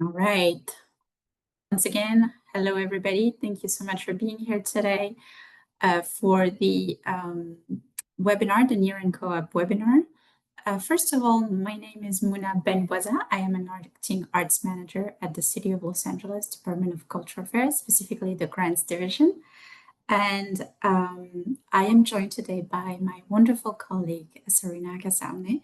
All right. Once again, hello everybody. Thank you so much for being here today for the webinar, the Near and Co-op webinar. First of all, my name is Muna Benboisa. I am an acting arts manager at the City of Los Angeles Department of Cultural Affairs, specifically the Grants Division. And I am joined today by my wonderful colleague, Serena Casaune,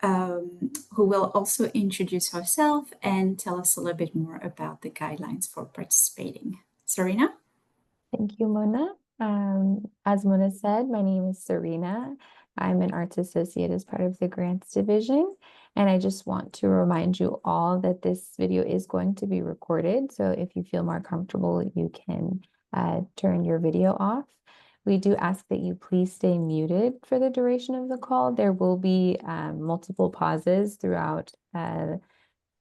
who will also introduce herself and tell us a little bit more about the guidelines for participating. Serena? Thank you, Mona. As Mona said, my name is Serena. I'm an arts associate as part of the grants division. And I just want to remind you all that this video is going to be recorded. So if you feel more comfortable, you can turn your video off. We do ask that you please stay muted for the duration of the call. There will be multiple pauses throughout the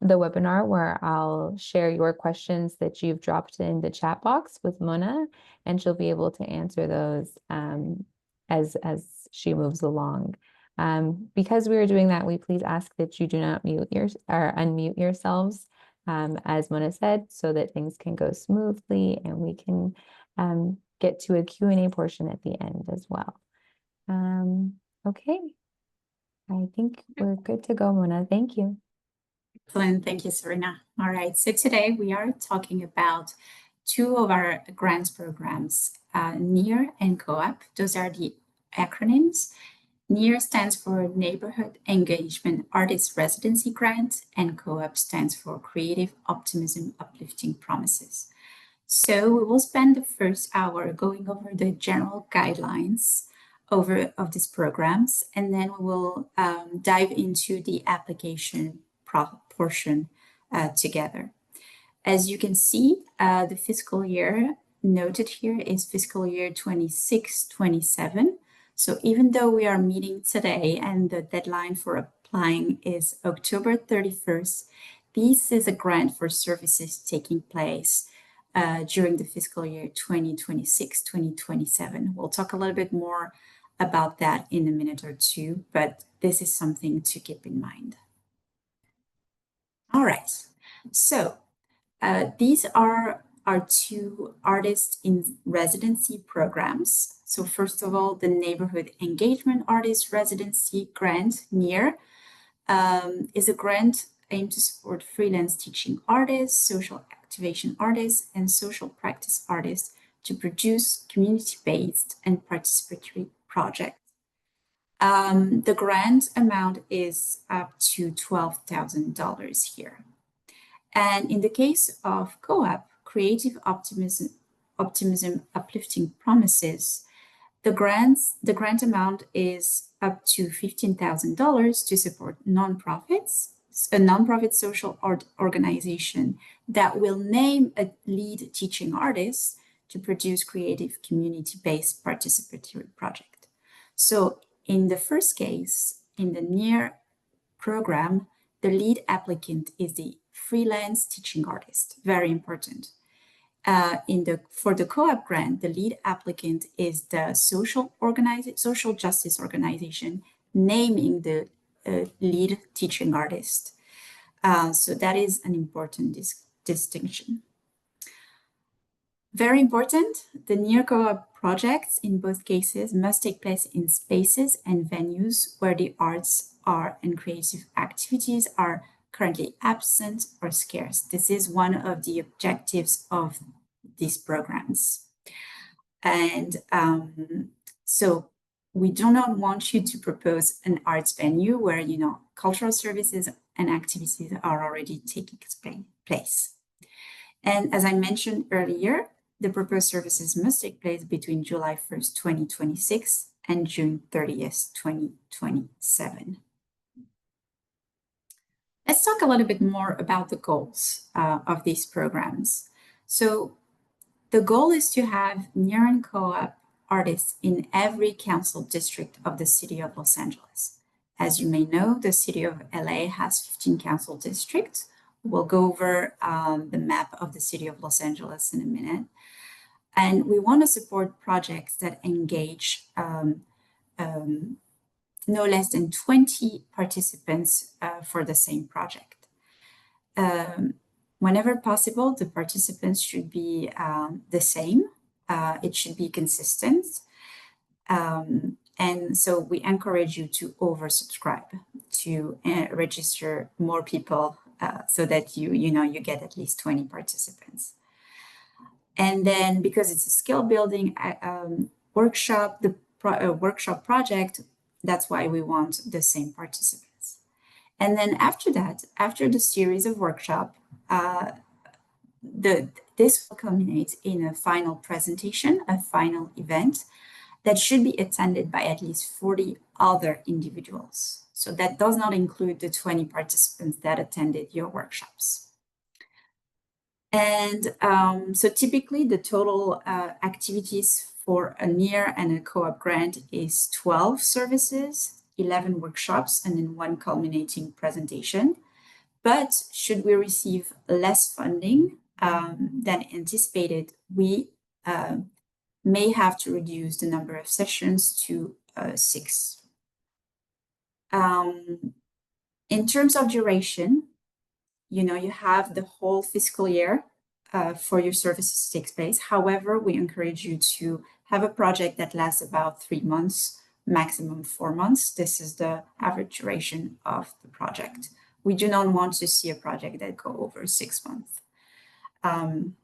webinar where I'll share your questions that you've dropped in the chat box with Mona, and she'll be able to answer those as she moves along. Because we are doing that, we please ask that you do not unmute yourselves, as Mona said, so that things can go smoothly and we can get to a Q&A portion at the end as well. Okay, I think we're good to go, Mona. Thank you. Excellent. Thank you, Serena. All right. So today we are talking about two of our grants programs, NEAR and Co-op. Those are the acronyms. NEAR stands for Neighborhood Engagement Artist Residency Grant, and Co-op stands for Creative Optimism Uplifting Promises. So we will spend the first hour going over the general guidelines of these programs, and then we will dive into the application portion together. As you can see, the fiscal year noted here is fiscal year 26-27. So even though we are meeting today and the deadline for applying is October 31st, this is a grant for services taking place during the fiscal year 2026-2027. We'll talk a little bit more about that in a minute or two, but this is something to keep in mind. All right, so these are our two artist in residency programs. So first of all, the Neighborhood Engagement Artist Residency Grant, NEAR, is a grant aimed to support freelance teaching artists, social activation artists, and social practice artists to produce community-based and participatory projects. The grant amount is up to $12,000 here. And in the case of Co-op, Creative Optimism Uplifting Promises, the grant amount is up to $15,000 to support nonprofits, a nonprofit social art organization that will name a lead teaching artist to produce creative community-based participatory project. So in the first case, in the NEAR program, the lead applicant is the freelance teaching artist, very important. For the Co-op grant, the lead applicant is the social justice organization naming the lead teaching artist. So that is an important distinction. Very important, the NEAR Co-op projects in both cases must take place in spaces and venues where the arts are and creative activities are currently absent or scarce. This is one of the objectives of these programs. And so we do not want you to propose an arts venue where, cultural services and activities are already taking place. And as I mentioned earlier, the proposed services must take place between July 1st, 2026 and June 30th, 2027. Let's talk a little bit more about the goals of these programs. So the goal is to have NEAR and Co-op artists in every council district of the City of Los Angeles. As you may know, the City of LA has 15 council districts. We'll go over the map of the City of Los Angeles in a minute. And we want to support projects that engage no less than 20 participants for the same project. Whenever possible, the participants should be the same. It should be consistent. And so we encourage you to oversubscribe, to register more people so that you get at least 20 participants. And then because it's a skill building workshop, workshop project, that's why we want the same participants. And then after that, after the series of workshop, this will culminate in a final presentation, a final event that should be attended by at least 40 other individuals. So that does not include the 20 participants that attended your workshops. And so typically the total activities for a near and a co-op grant is 12 services, 11 workshops, and then one culminating presentation. But should we receive less funding than anticipated, we may have to reduce the number of sessions to 6. In terms of duration, you have the whole fiscal year for your services to take place. However, we encourage you to have a project that lasts about 3 months, maximum 4 months. This is the average duration of the project. We do not want to see a project that go over 6 months. And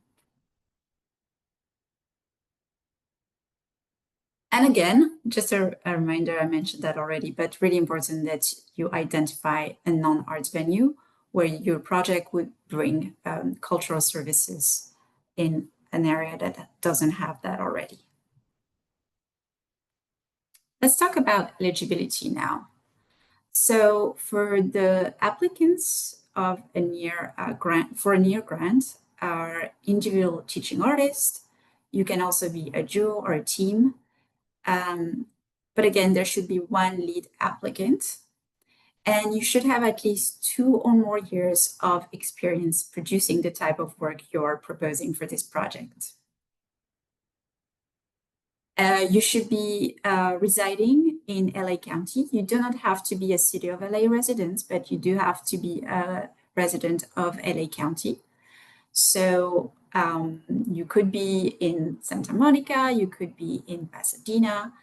again, just a reminder, I mentioned that already, but really important that you identify a non-arts venue where your project would bring cultural services in an area that doesn't have that already. Let's talk about eligibility now. So for the applicants of a near grant, are individual teaching artists. You can also be a duo or a team. But again, there should be one lead applicant, and you should have at least 2 or more years of experience producing the type of work you're proposing for this project. You should be residing in LA County. You do not have to be a City of LA resident, but you do have to be a resident of LA County. So you could be in Santa Monica, you could be in Pasadena,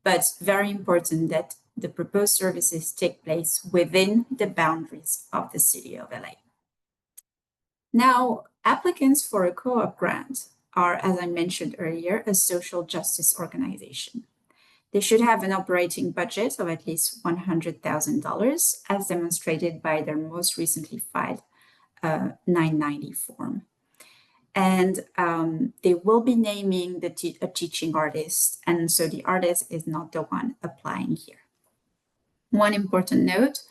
but very important that the proposed services take place within the boundaries of the City of LA. Now, applicants for a co-op grant are, as I mentioned earlier, a social justice organization. They should have an operating budget of at least $100,000, as demonstrated by their most recently filed 990 form. And they will be naming a teaching artist, and so the artist is not the one applying here. One important note,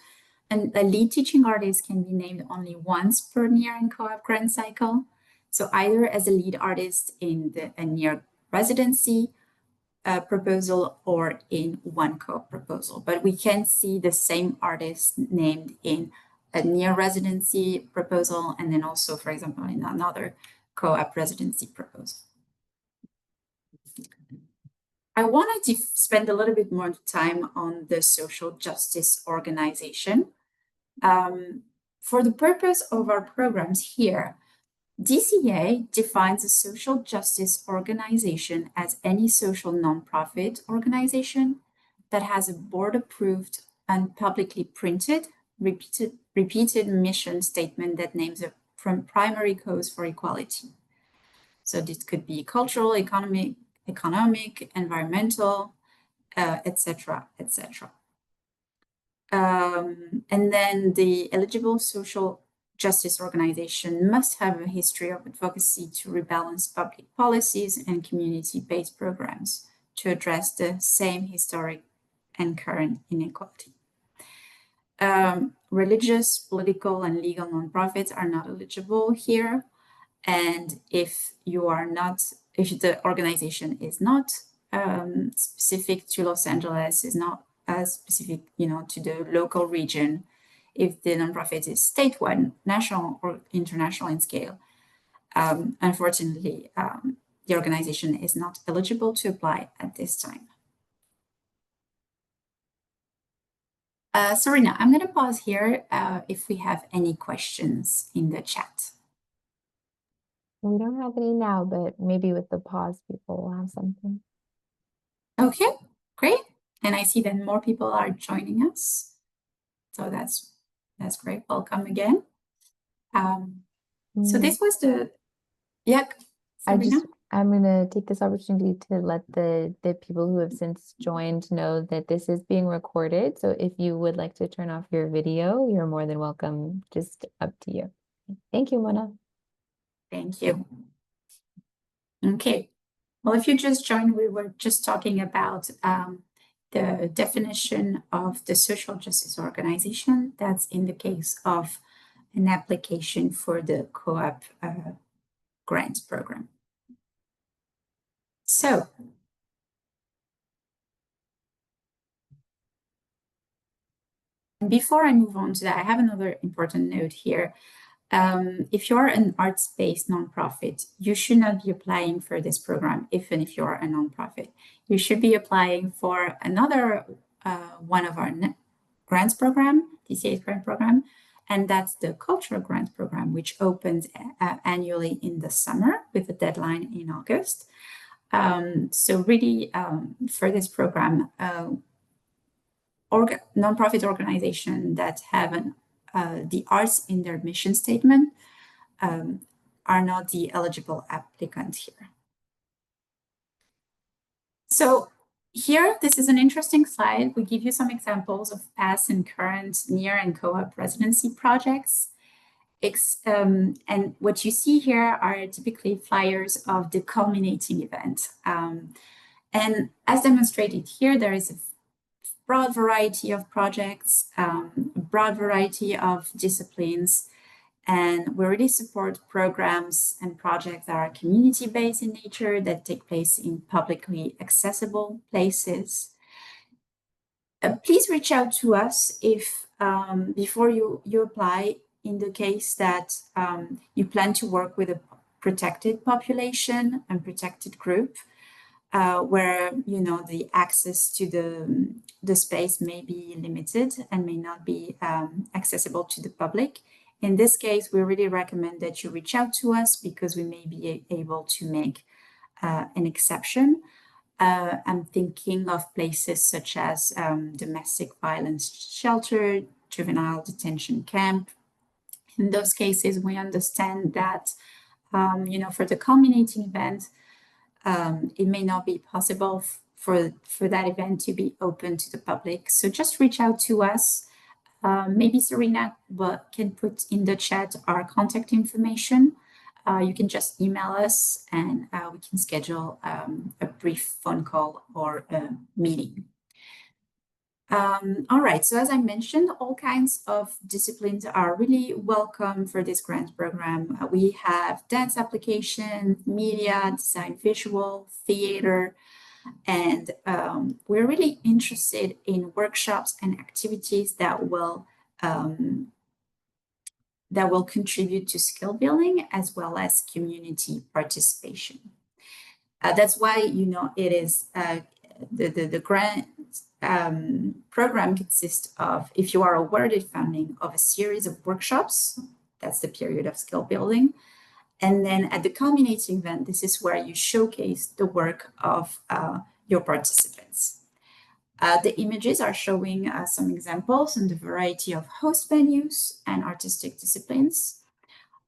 a lead teaching artist can be named only once per near and co-op grant cycle. So either as a lead artist in a near residency proposal or in one co-op proposal. But we can see the same artist named in a near residency proposal and then also, for example, in another co-op residency proposal. I wanted to spend a little bit more time on the social justice organization. For the purpose of our programs here, DCA defines a social justice organization as any social nonprofit organization that has a board-approved and publicly printed, repeated mission statement that names a primary cause for equality. So this could be cultural, economic, environmental, etc., etc. And then the eligible social justice organization must have a history of advocacy to rebalance public policies and community-based programs to address the same historic and current inequality. Religious, political, and legal nonprofits are not eligible here. And if the organization is not specific to Los Angeles, is not specific, to the local region, if the nonprofit is statewide, national, or international in scale, unfortunately, the organization is not eligible to apply at this time. Serena, I'm going to pause here if we have any questions in the chat. We don't have any now, but maybe with the pause, people will have something. Okay, great. And I see that more people are joining us. So that's great. Welcome again. So Mm, this was the, yeah, Sabrina? I'm gonna take this opportunity to let the people who have since joined know that this is being recorded. So if you would like to turn off your video, you're more than welcome. Just up to you. Thank you, Mona. Thank you. Okay. Well, if you just joined, we were just talking about the definition of the social justice organization. That's in the case of an application for the co-op grants program. So before I move on to that, I have another important note here. If you're an arts-based nonprofit, you should not be applying for this program, even if you're a nonprofit. You should be applying for another one of our grants program, TCA's grant program, and that's the cultural grant program, which opens annually in the summer with a deadline in August. So really, for this program, nonprofit organizations that have the arts in their mission statement are not the eligible applicant here. So here, this is an interesting slide. We give you some examples of past and current near and co-op residency projects. And what you see here are typically flyers of the culminating event. And as demonstrated here, there is a broad variety of projects, a broad variety of disciplines, and we really support programs and projects that are community-based in nature, that take place in publicly accessible places. Please reach out to us if before you apply, in the case that you plan to work with a protected population and protected group, where the access to the space may be limited and may not be accessible to the public. In this case, we really recommend that you reach out to us because we may be able to make an exception. I'm thinking of places such as domestic violence shelter, juvenile detention camp. In those cases, we understand that, for the culminating event, it may not be possible for that event to be open to the public. So just reach out to us. Maybe Serena can put in the chat our contact information. You can just email us and we can schedule a brief phone call or a meeting. All right, so as I mentioned, all kinds of disciplines are really welcome for this grant program. We have dance application, media, design visual, theater, and we're really interested in workshops and activities that will contribute to skill building as well as community participation. That's why it is the grant program consists of, if you are awarded funding, of a series of workshops. That's the period of skill building. And then at the culminating event, this is where you showcase the work of your participants. The images are showing some examples and the variety of host venues and artistic disciplines.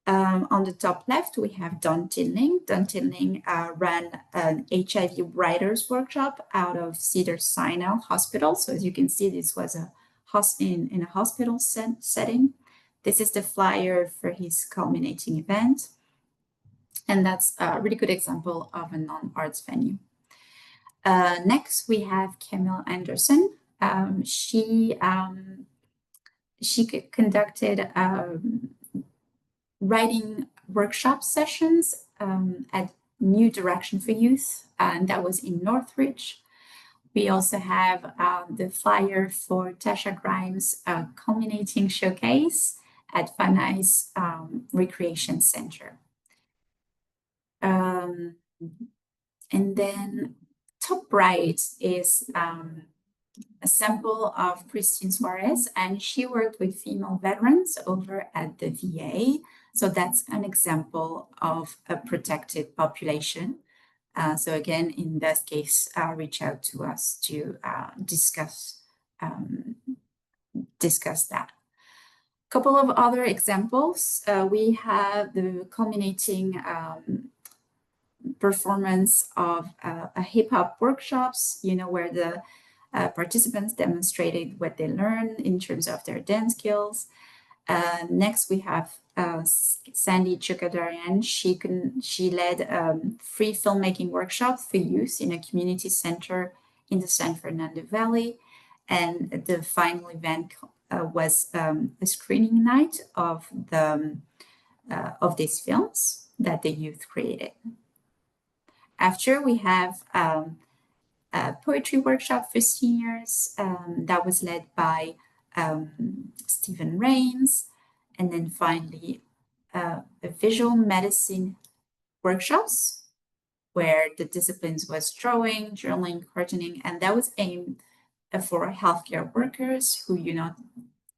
On the top left, we have Don Tinling. Don Tinling ran an HIV writers workshop out of Cedars-Sinai Hospital. So as you can see, this was in a hospital setting. This is the flyer for his culminating event. And that's a really good example of a non-arts venue. Next, we have Camille Anderson. She conducted writing workshop sessions at New Direction for Youth, and that was in Northridge. We also have the flyer for Tasha Grimes' culminating showcase at Van Nuys Recreation Center. And then top right is a sample of Christine Suarez, and she worked with female veterans over at the VA. So that's an example of a protected population. So again, in that case, reach out to us to discuss that. Couple of other examples. We have the culminating performance of a hip hop workshops, where the participants demonstrated what they learned in terms of their dance skills. Next, we have Sandy Chukadarian. She led free filmmaking workshop for youth in a community center in the San Fernando Valley. And the final event was a screening night of these films that the youth created. After, we have a poetry workshop for seniors that was led by Stephen Rains. And then finally, a visual medicine workshops where the disciplines was drawing, journaling, cartooning, and that was aimed for healthcare workers who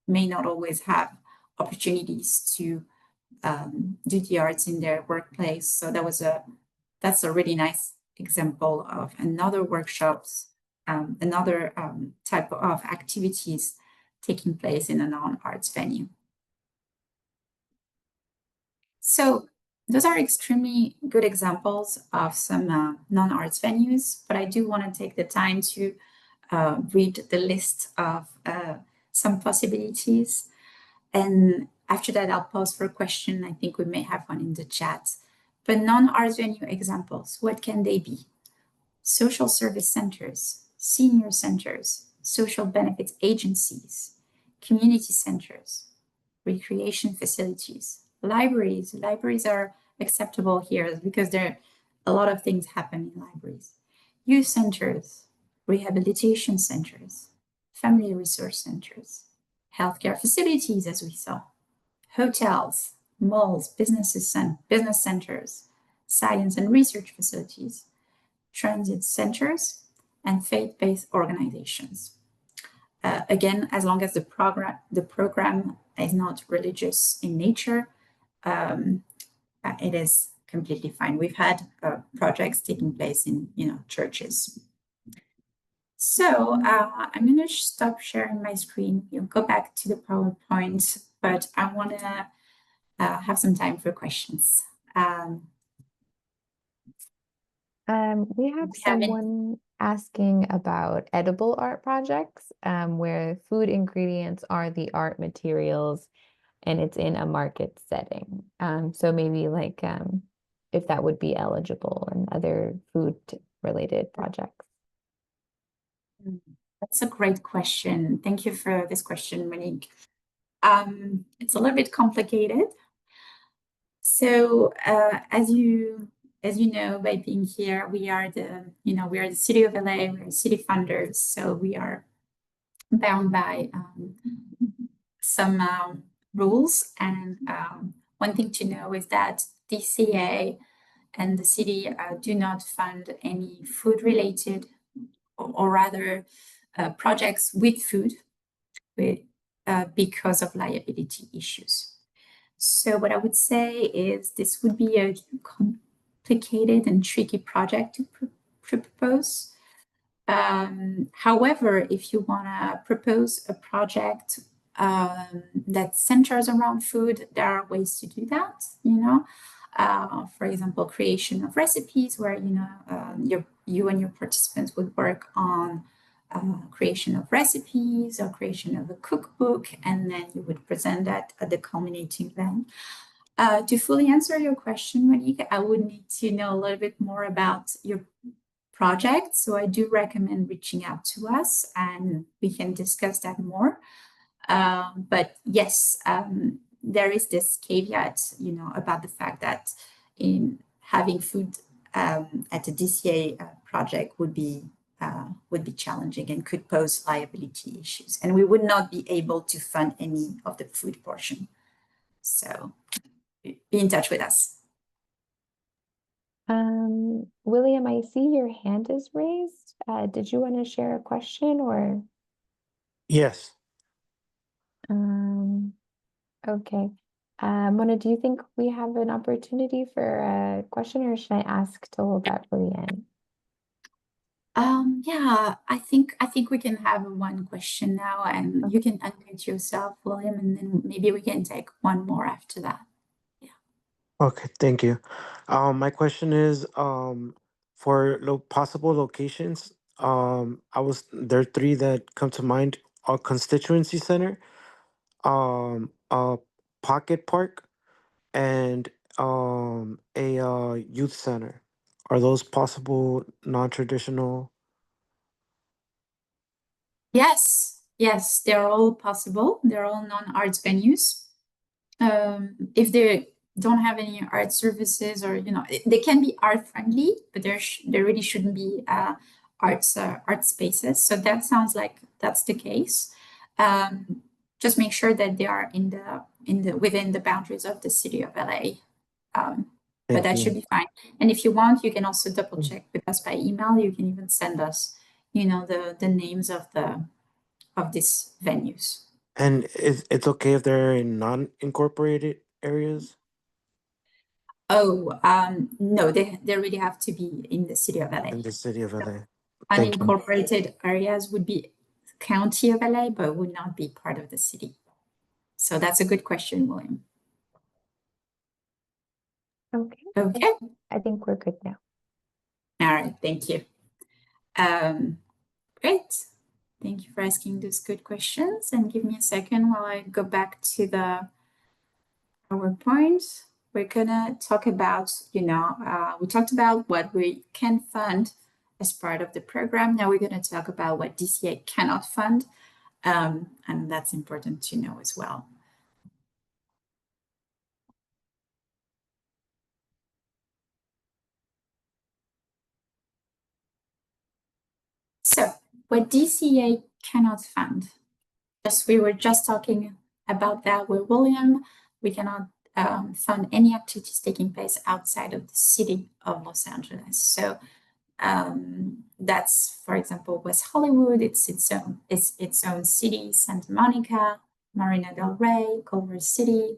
may not always have opportunities to do the arts in their workplace. So that's a really nice example of another workshops, another type of activities taking place in a non-arts venue. So those are extremely good examples of some non-arts venues, but I do want to take the time to read the list of some possibilities. And after that, I'll pause for a question. I think we may have one in the chat. But non-arts venue examples, what can they be? Social service centers, senior centers, social benefits agencies, community centers, recreation facilities, libraries. Libraries are acceptable here because there are a lot of things happen in libraries. Youth centers, rehabilitation centers, family resource centers, healthcare facilities, as we saw, hotels, malls, business centers, science and research facilities, transit centers, and faith-based organizations. Again, as long as the program is not religious in nature, it is completely fine. We've had projects taking place in churches. So I'm going to stop sharing my screen. You'll go back to the PowerPoint, but I want to have some time for questions. We have someone asking about edible art projects, where food ingredients are the art materials and it's in a market setting. So maybe like if that would be eligible in other food related projects. That's a great question. Thank you for this question, Monique. It's a little bit complicated. So as you know, by being here, we are the city of LA, we're city funders, so we are bound by some rules. And one thing to know is that DCA and the city do not fund any food related, or rather projects with food because of liability issues. So what I would say is this would be a complicated and tricky project to propose. However, if you want to propose a project that centers around food, there are ways to do that, for example, creation of recipes where, you and your participants would work on creation of recipes or creation of a cookbook, and then you would present that at the culminating event. To fully answer your question, Monique, I would need to know a little bit more about your project. So I do recommend reaching out to us and we can discuss that more. But yes, there is this caveat, about the fact that in having food at a DCA project would be challenging and could pose liability issues. And we would not be able to fund any of the food portion. So be in touch with us. William, I see your hand is raised. Did you want to share a question or? Yes. Um, okay. Mona, do you think we have an opportunity for a question, or should I ask to hold that for the end? Yeah, I think we can have one question now, and you Okay. can unmute yourself, William, and then maybe we can take one more after that. Yeah. Okay, thank you. My question is, for possible locations, there are three that come to mind: a constituency center, a pocket park, and a youth center. Are those possible non-traditional? Yes, yes, they're all possible. They're all non-arts venues. If they don't have any art services, or they can be art friendly, but there really shouldn't be art spaces. So that sounds like that's the case. Um, just make sure that they are in the within the boundaries of the city of LA. But Thank that should you. be fine. And if you want, you can also double check with us by email. You can even send us, the names of these venues. And it's okay if they're in non-incorporated areas Oh, no, they really have to be in the city of LA. in the city of LA. Thank you. Unincorporated areas would be county of LA, but would not be part of the city. So that's a good question, William. Okay. Okay. I think we're good now. All right. Thank you. Great. Thank you for asking those good questions. And give me a second while I go back to the PowerPoint. We're gonna talk about, we talked about what we can fund as part of the program. Now we're gonna talk about what DCA cannot fund, and that's important to know as well. So, what DCA cannot fund. Yes, we were just talking about that with William. We cannot fund any activities taking place outside of the city of Los Angeles. So that's, for example, West Hollywood. It's its own city. Santa Monica, Marina del Rey, Culver City.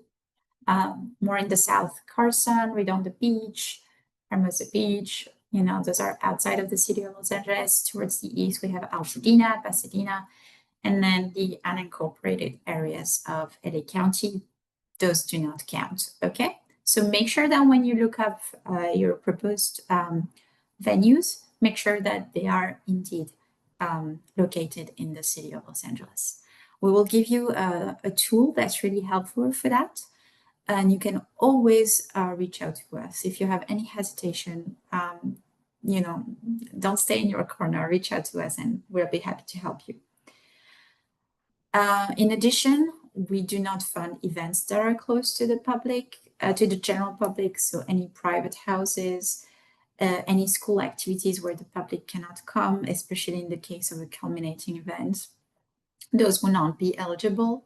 More in the south, Carson, Redondo Beach, Hermosa Beach. Those are outside of the city of Los Angeles. Towards the east, we have Altadena, Pasadena, and then the unincorporated areas of LA County. Those do not count. Okay, so make sure that when you look up your proposed venues, make sure that they are indeed located in the city of Los Angeles. We will give you a tool that's really helpful for that. And you can always reach out to us if you have any hesitation. Don't stay in your corner. Reach out to us, and we'll be happy to help you. In addition, we do not fund events that are close to the public, to the general public. So any private houses, any school activities where the public cannot come, especially in the case of a culminating event, those will not be eligible.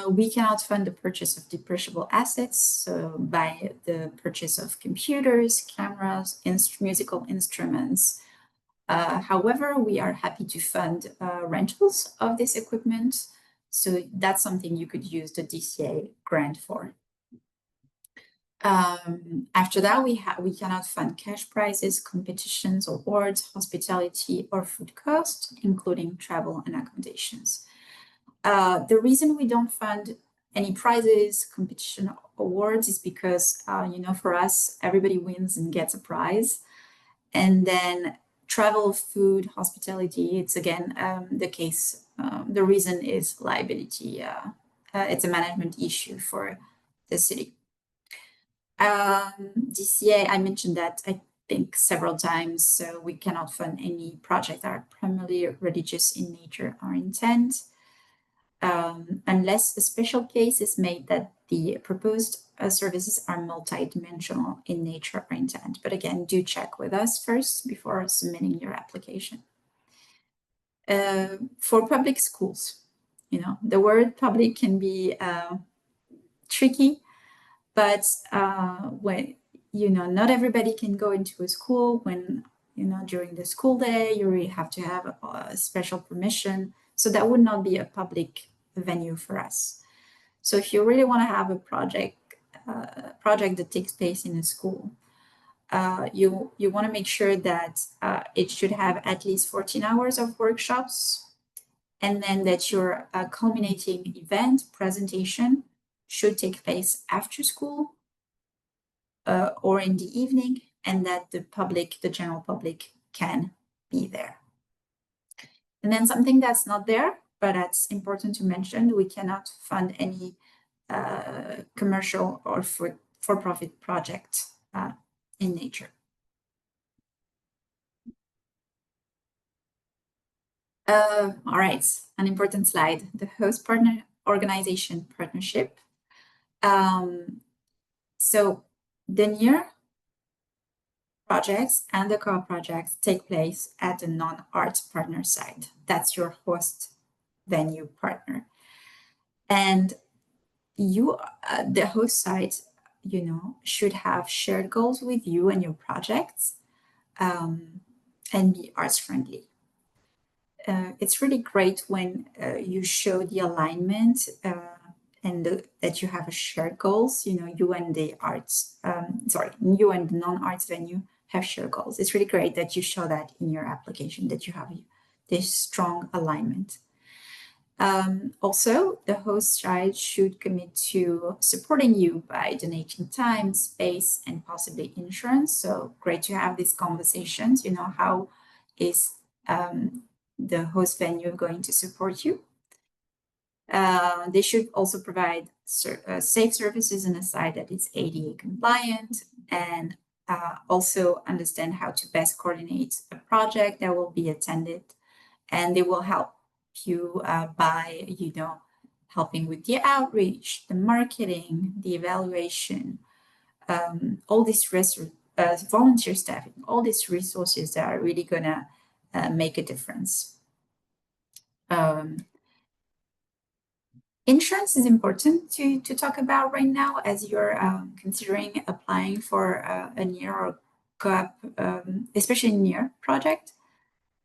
We cannot fund the purchase of depreciable assets, so by the purchase of computers, cameras, musical instruments. However, we are happy to fund rentals of this equipment. So that's something you could use the DCA grant for. After that, we cannot fund cash prizes, competitions, awards, hospitality, or food costs, including travel and accommodations. The reason we don't fund any prizes, competition, awards is because, for us, everybody wins and gets a prize. And then travel, food, hospitality, it's again the case. The reason is liability. It's a management issue for the city. DCA, I mentioned that I think several times, so we cannot fund any projects that are primarily religious in nature or intent. Unless a special case is made that the proposed services are multidimensional in nature or intent. But again, do check with us first before submitting your application. For public schools, the word public can be tricky, but when, not everybody can go into a school when, during the school day, you really have to have a special permission. So that would not be a public venue for us. So if you really want to have a project that takes place in a school, you want to make sure that it should have at least 14 hours of workshops, and then that your culminating event presentation should take place after school or in the evening, and that the general public can be there. And then something that's not there, but that's important to mention, we cannot fund any commercial or for-profit project in nature. All right, an important slide, the host partner organization partnership. So the near projects and the core projects take place at the non-art partner side. That's your host venue partner. And you, the host side, should have shared goals with you and your projects and be arts friendly. It's really great when you show the alignment and that you have a shared goals. You and the arts, you and the non-arts venue have shared goals. It's really great that you show that in your application, that you have this strong alignment. Also, the host side should commit to supporting you by donating time, space, and possibly insurance. So great to have these conversations. How is the host venue going to support you? They should also provide safe services on a site that is ADA compliant, and also understand how to best coordinate a project that will be attended. And they will help you by, helping with the outreach, the marketing, the evaluation, all these volunteer staffing, all these resources that are really gonna make a difference. Insurance is important to talk about right now as you're considering applying for a near or co-op, especially near project,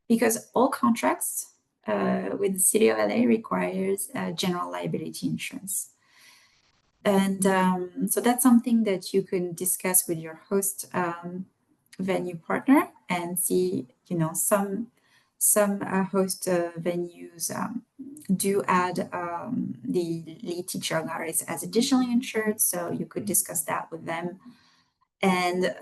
because all contracts with the City of LA requires general liability insurance. And so that's something that you can discuss with your host venue partner and see, some host venues do add the lead teacher artists as additionally insured, so you could discuss that with them. And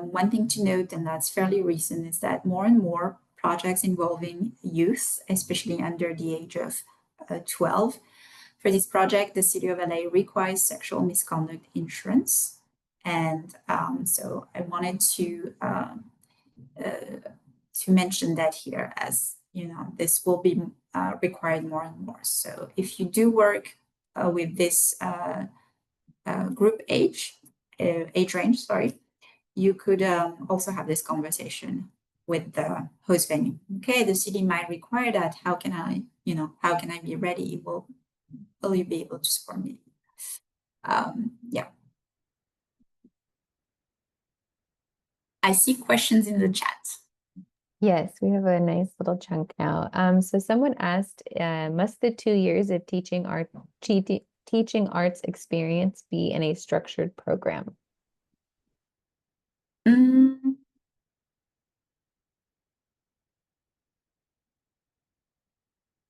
one thing to note, and that's fairly recent, is that more and more projects involving youth, especially under the age of 12. For this project, the City of LA requires sexual misconduct insurance. And so I wanted to mention that here, as this will be required more and more. So if you do work with this group age range, you could also have this conversation with the host venue. Okay, the city might require that. How can I be ready? Will you be able to support me? Yeah. I see questions in the chat. Yes, we have a nice little chunk now. So someone asked, must the 2 years of teaching arts experience be in a structured program?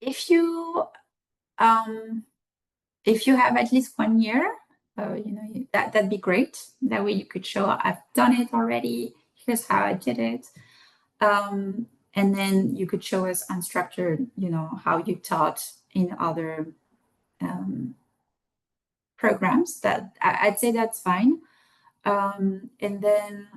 If you have at least 1 year, that'd be great. That way you could show I've done it already. Here's how I did it. And then you could show us unstructured, how you taught in other programs. That I'd say that's fine. And then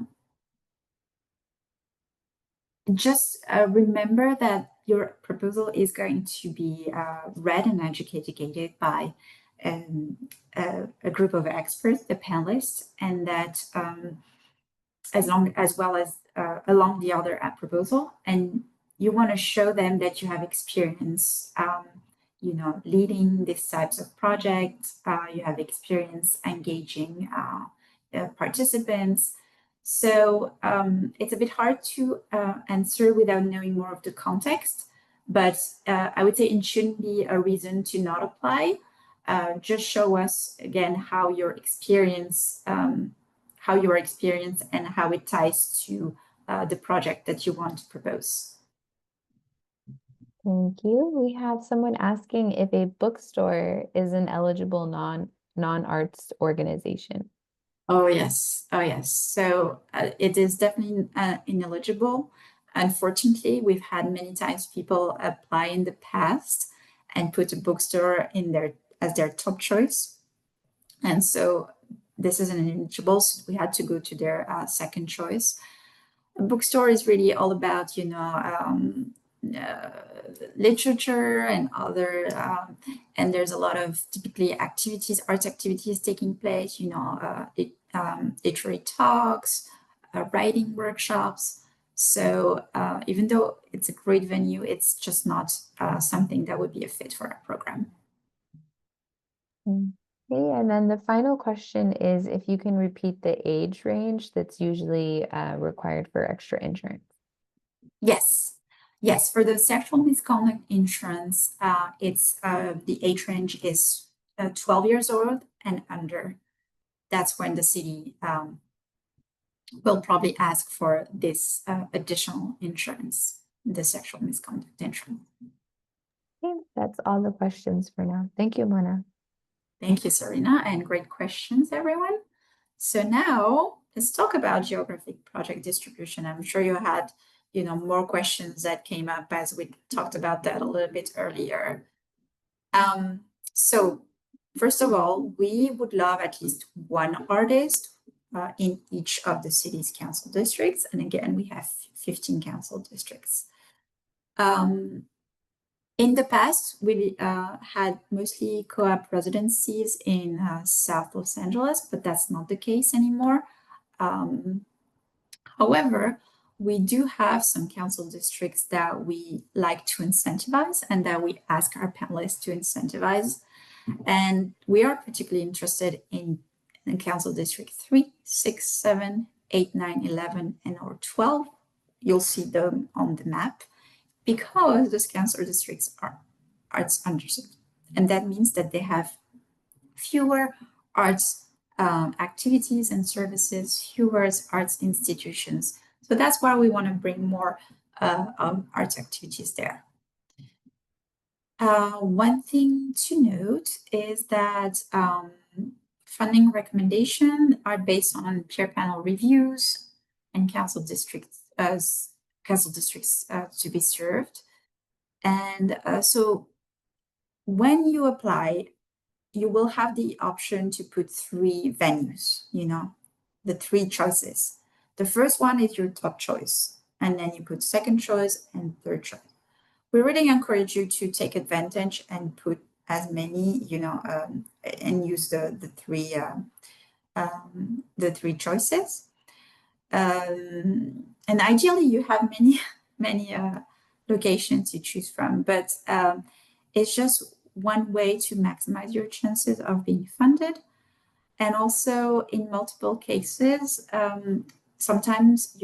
just remember that your proposal is going to be read and educated by a group of experts, the panelists, and that as well as along the other proposal. And you want to show them that you have experience, leading these types of projects. You have experience engaging participants. So it's a bit hard to answer without knowing more of the context, But I would say it shouldn't be a reason to not apply. Just show us again how your experience and how it ties to the project that you want to propose. Thank you. We have someone asking if a bookstore is an eligible non-arts organization. Oh yes, oh yes. So it is definitely ineligible. Unfortunately, we've had many times people apply in the past and put a bookstore in as their top choice, and so this isn't ineligible. So we had to go to their second choice. A bookstore is really all about literature and other and there's a lot of typically arts activities taking place, literary talks, writing workshops. So even though it's a great venue, it's just not something that would be a fit for our program. Okay, and then the final question is if you can repeat the age range that's usually required for extra insurance. Yes. Yes, for the sexual misconduct insurance, it's the age range is 12 years old and under. That's when the city will probably ask for this additional insurance, the sexual misconduct insurance. Okay, that's all the questions for now. Thank you, Mona. Thank you, Serena, and great questions, everyone. So now let's talk about geographic project distribution. I'm sure you had, more questions that came up as we talked about that a little bit earlier. So first of all, we would love at least one artist in each of the city's council districts. And again, we have 15 council districts. In the past, we had mostly co-op residencies in South Los Angeles, but that's not the case anymore. However, we do have some council districts that we like to incentivize and that we ask our panelists to incentivize. And we are particularly interested in council district 3, 6, 7, 8, 9, 11, and or 12. You'll see them on the map because those council districts are arts underserved. And that means that they have fewer arts activities and services, fewer arts institutions. So that's why we want to bring more arts activities there. One thing to note is that funding recommendations are based on peer panel reviews and council districts to be served. And so when you apply, you will have the option to put 3 venues, the 3 choices. The first one is your top choice, and then you put second choice and third choice. We really encourage you to take advantage and put as many, and use the 3 choices. And ideally, you have many locations to choose from, but it's just one way to maximize your chances of being funded. And also in multiple cases, sometimes,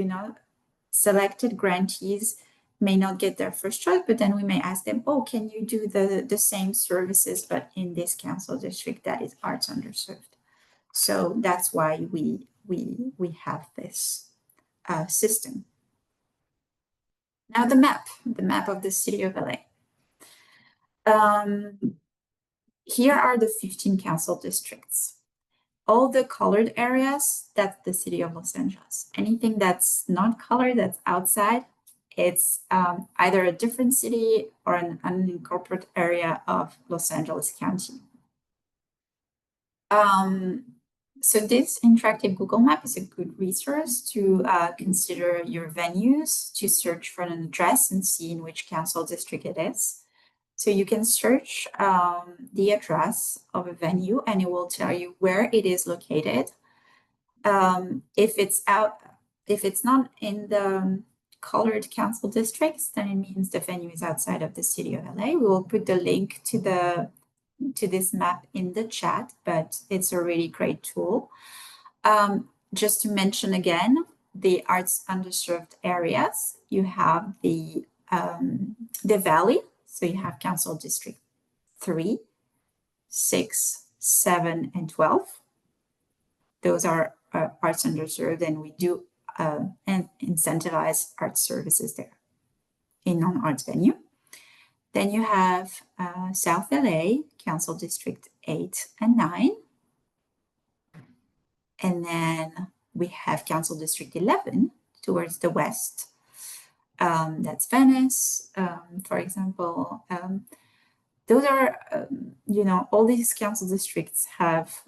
selected grantees may not get their first choice, but then we may ask them, oh, can you do the same services, but in this council district that is arts underserved? So that's why we have this system. Now the map of the city of LA. Here are the 15 council districts. All the colored areas, that's the city of Los Angeles. Anything that's not colored, that's outside, it's either a different city or an unincorporated area of Los Angeles County. So this interactive Google map is a good resource to consider your venues, to search for an address and see in which council district it is. So you can search the address of a venue and it will tell you where it is located. If it's not in the colored council districts, then it means the venue is outside of the city of LA. We will put the link to this map in the chat, but it's a really great tool. Just to mention again, the arts underserved areas, you have the the Valley. So you have Council District 3, 6, 7, and 12. Those are arts underserved, and we do and incentivize art services there in non-arts venue. Then you have South LA, Council District 8 and 9. And then we have Council District 11 towards the west. That's Venice, for example. Those are, all these council districts have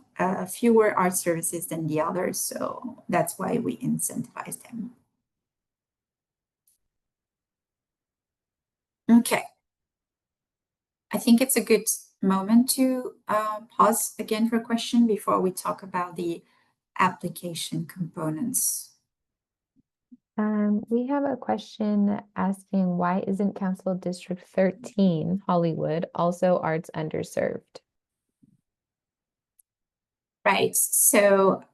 fewer art services than the others, so that's why we incentivize them. Okay. I think it's a good moment to pause again for a question before we talk about the application components. We have a question asking, why isn't Council District 13, Hollywood, also arts underserved? Right, so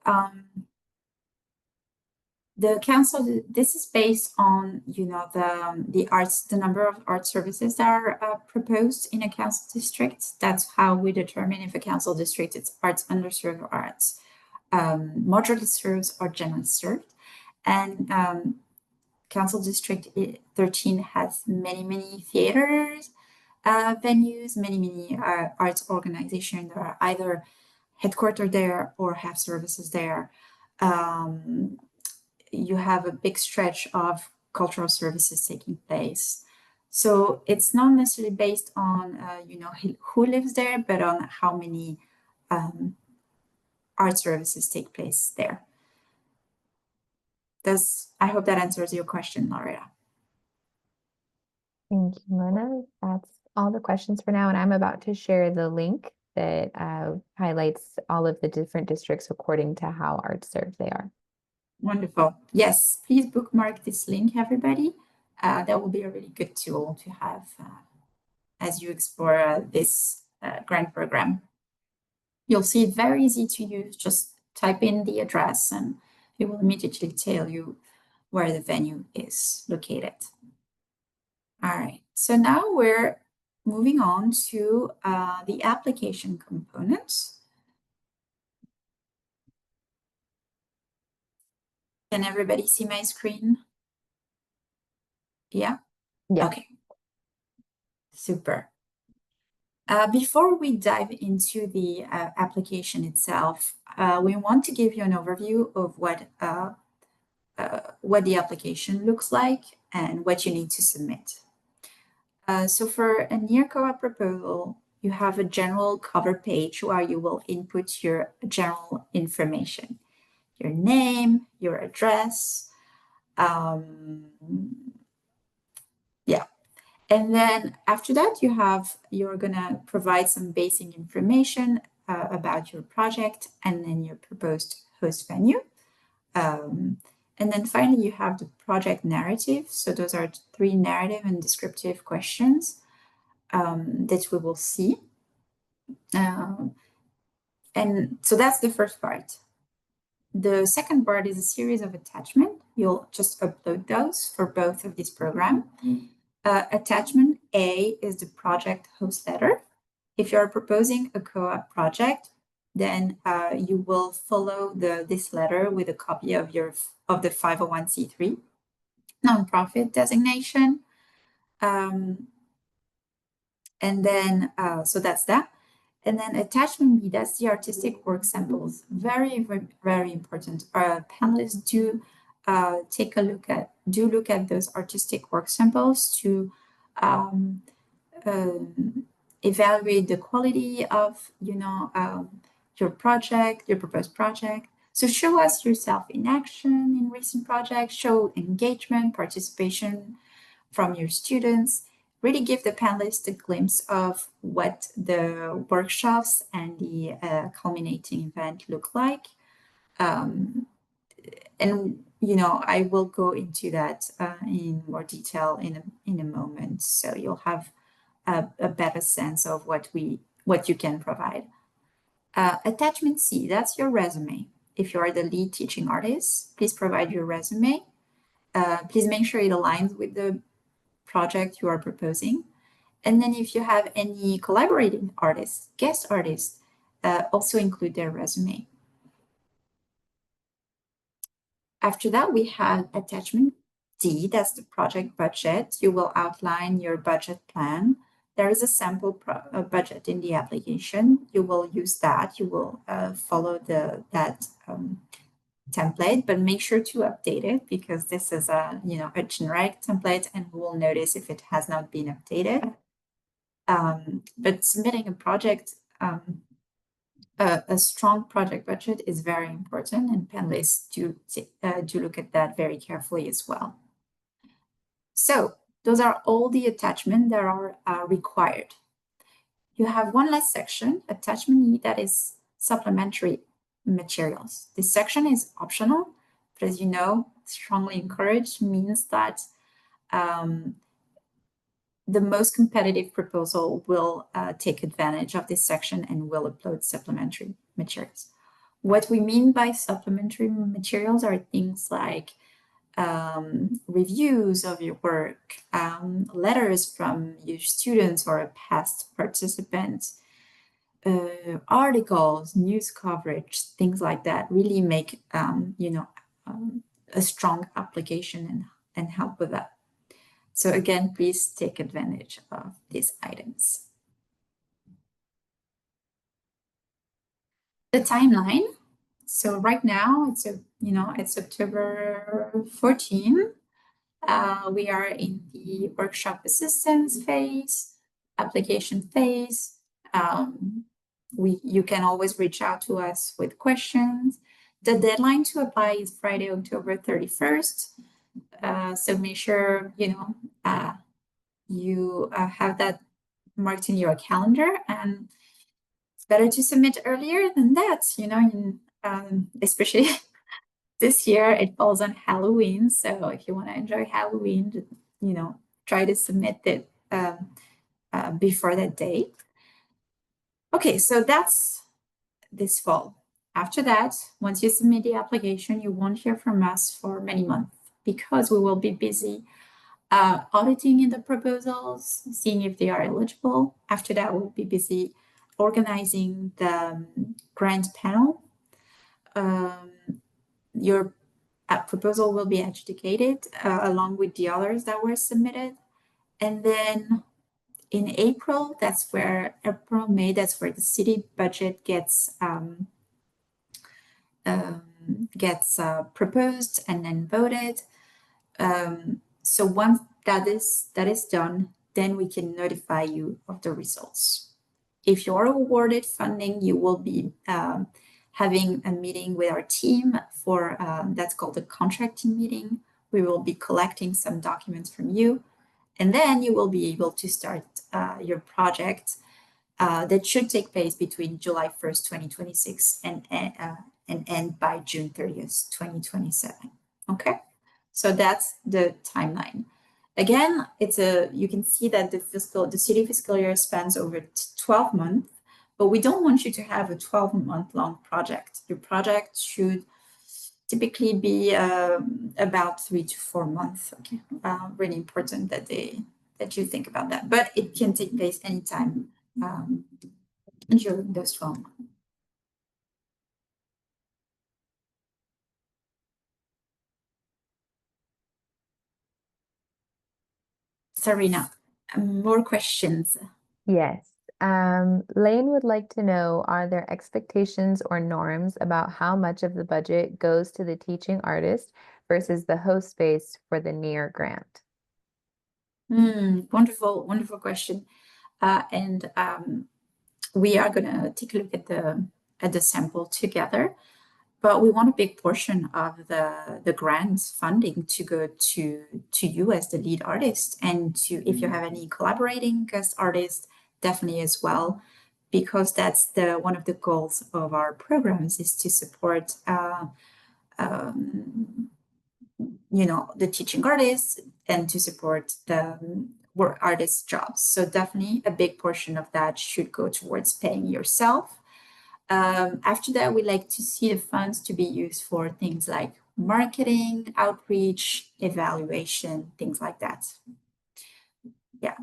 the council, this is based on, the number of art services that are proposed in a council district. That's how we determine if a council district is arts underserved or arts moderately served or generally served. And Council District 13 has many theaters, venues, many arts organizations that are either headquartered there or have services there. You have a big stretch of cultural services taking place. So it's not necessarily based on, who lives there, but on how many art services take place there. I hope that answers your question, Loretta. Thank you, Mona. That's all the questions for now. And I'm about to share the link that highlights all of the different districts according to how art served they are. Wonderful. Yes, please bookmark this link, everybody. That will be a really good tool to have as you explore this grant program. You'll see it very easy to use. Just type in the address and it will immediately tell you where the venue is located. All right, so now we're moving on to the application components. Can everybody see my screen? Yeah? Yeah. Okay. Super. Before we dive into the application itself, we want to give you an overview of what the application looks like and what you need to submit. So for a near co-op proposal, you have a general cover page where you will input your general information, your name, your address, yeah. And then after that, you're gonna provide some basic information about your project and then your proposed host venue. And then finally, you have the project narrative. So those are 3 narrative and descriptive questions that we will see. And so that's the first part. The second part is a series of attachments. You'll just upload those for both of these programs. Attachment A is the project host letter. If you're proposing a co-op project, then you will follow this letter with a copy of the 501c3 nonprofit designation. And then, so that's that. And then attachment B, that's the artistic work samples. Very, very important. Our panelists do look at those artistic work samples to evaluate the quality of, your project, your proposed project. So show us yourself in action in recent projects, show engagement, participation from your students, really give the panelists a glimpse of what the workshops and the culminating event look like. And, I will go into that in more detail in a moment. So you'll have a better sense of what you can provide. Attachment C, that's your resume. If you are the lead teaching artist, please provide your resume. Please make sure it aligns with the project you are proposing. And then if you have any collaborating artists, guest artists, also include their resume. After that, we have attachment D, that's the project budget. You will outline your budget plan. There is a sample budget in the application. You will use that. You will follow that template, but make sure to update it because this is a generic template and we will notice if it has not been updated. But submitting a project, a strong project budget is very important, and panelists do look at that very carefully as well. So those are all the attachments that are required. You have one last section, attachment E, that is supplementary materials. This section is optional, but as you know, strongly encouraged means that the most competitive proposal will take advantage of this section and will upload supplementary materials. What we mean by supplementary materials are things like reviews of your work, letters from your students or a past participant, articles, news coverage, things like that really make a strong application and help with that. So again, please take advantage of these items. The timeline. So right now it's October 14. We are in the workshop assistance phase, application phase. You can always reach out to us with questions. The deadline to apply is Friday, October 31st. So make sure you have that marked in your calendar, and it's better to submit earlier than that, especially this year it falls on Halloween. So if you want to enjoy Halloween, try to submit it before that date. Okay, so that's this fall. After that, once you submit the application, you won't hear from us for many months because we will be busy auditing in the proposals, seeing if they are eligible. After that, we'll be busy organizing the grant panel. Your proposal will be adjudicated along with the others that were submitted. And then in April, May, that's where the city budget gets proposed and then voted. So once that is done, then we can notify you of the results. If you're awarded funding, you will be having a meeting with our team for that's called a contracting meeting. We will be collecting some documents from you, and then you will be able to start your project that should take place between July 1st, 2026 and end by June 30th, 2027. Okay, so that's the timeline. Again, you can see that the city fiscal year spans over 12 months, but we don't want you to have a 12-month-long project. Your project should typically be about 3 to 4 months. Okay, really important that you think about that. But it can take place anytime during those 12 months. Serena, more questions? Yes. Lane would like to know, are there expectations or norms about how much of the budget goes to the teaching artist versus the host space for the NEAR grant? Wonderful, wonderful question. We are going to take a look at the sample together, but we want a big portion of the grant funding to go to you as the lead artist, and if you have any collaborating guest artists, definitely as well, because that's one of the goals of our programs is to support the teaching artists and to support the work artists' jobs. So definitely a big portion of that should go towards paying yourself. After that, we like to see the funds to be used for things like marketing, outreach, evaluation, things like that. Yeah.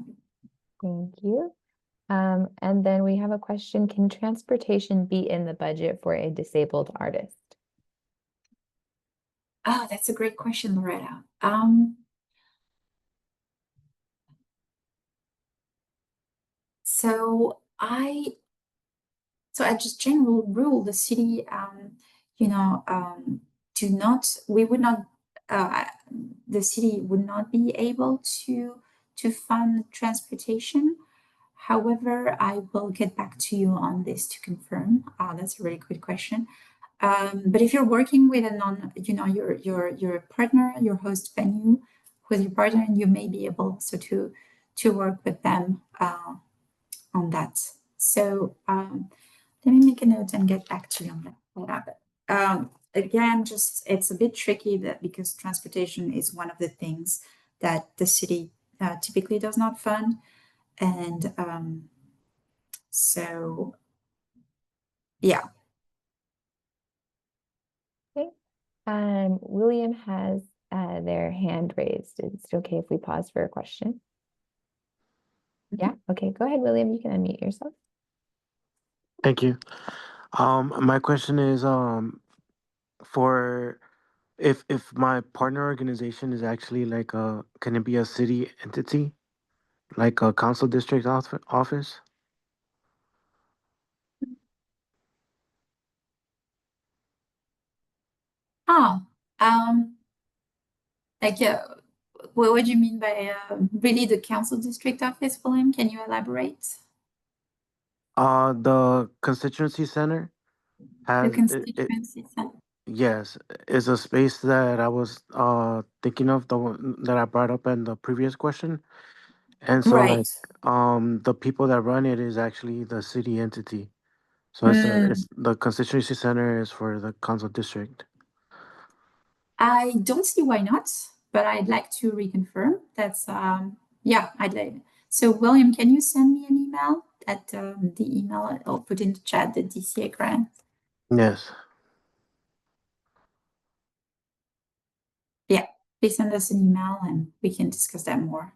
Thank you. And then we have a question, can transportation be in the budget for a disabled artist? Oh, that's a great question, Loretta. So as just general rule, the city, we would not, uh, the city would not be able to fund transportation. However, I will get back to you on this to confirm. That's a really good question. But if you're working with a your partner, your host venue, with your partner, you may be able also to work with them on that. So let me make a note and get back to you on that. Again, just it's a bit tricky that because transportation is one of the things that the city typically does not fund, and so yeah. Okay. William has their hand raised. Is it okay if we pause for a question? Yeah, okay, go ahead, William. You can unmute yourself. Thank you. My question is, for if my partner organization is actually like can it be a city entity, like a council district office? Oh, um, like what do you mean by really the council district office, William? Can you elaborate? The constituency center The has it constituency center. yes, is a space that I was thinking of, the one that I brought up in the previous question. And so Right. like the people that run it is actually the city entity. So Mm, it's the constituency center is for the council district. I don't see why not, but I'd like to reconfirm. That's yeah, I'd like. So William, can you send me an email at the email I'll put in the chat, the DCA grant? Yes. Yeah, please send us an email and we can discuss that more.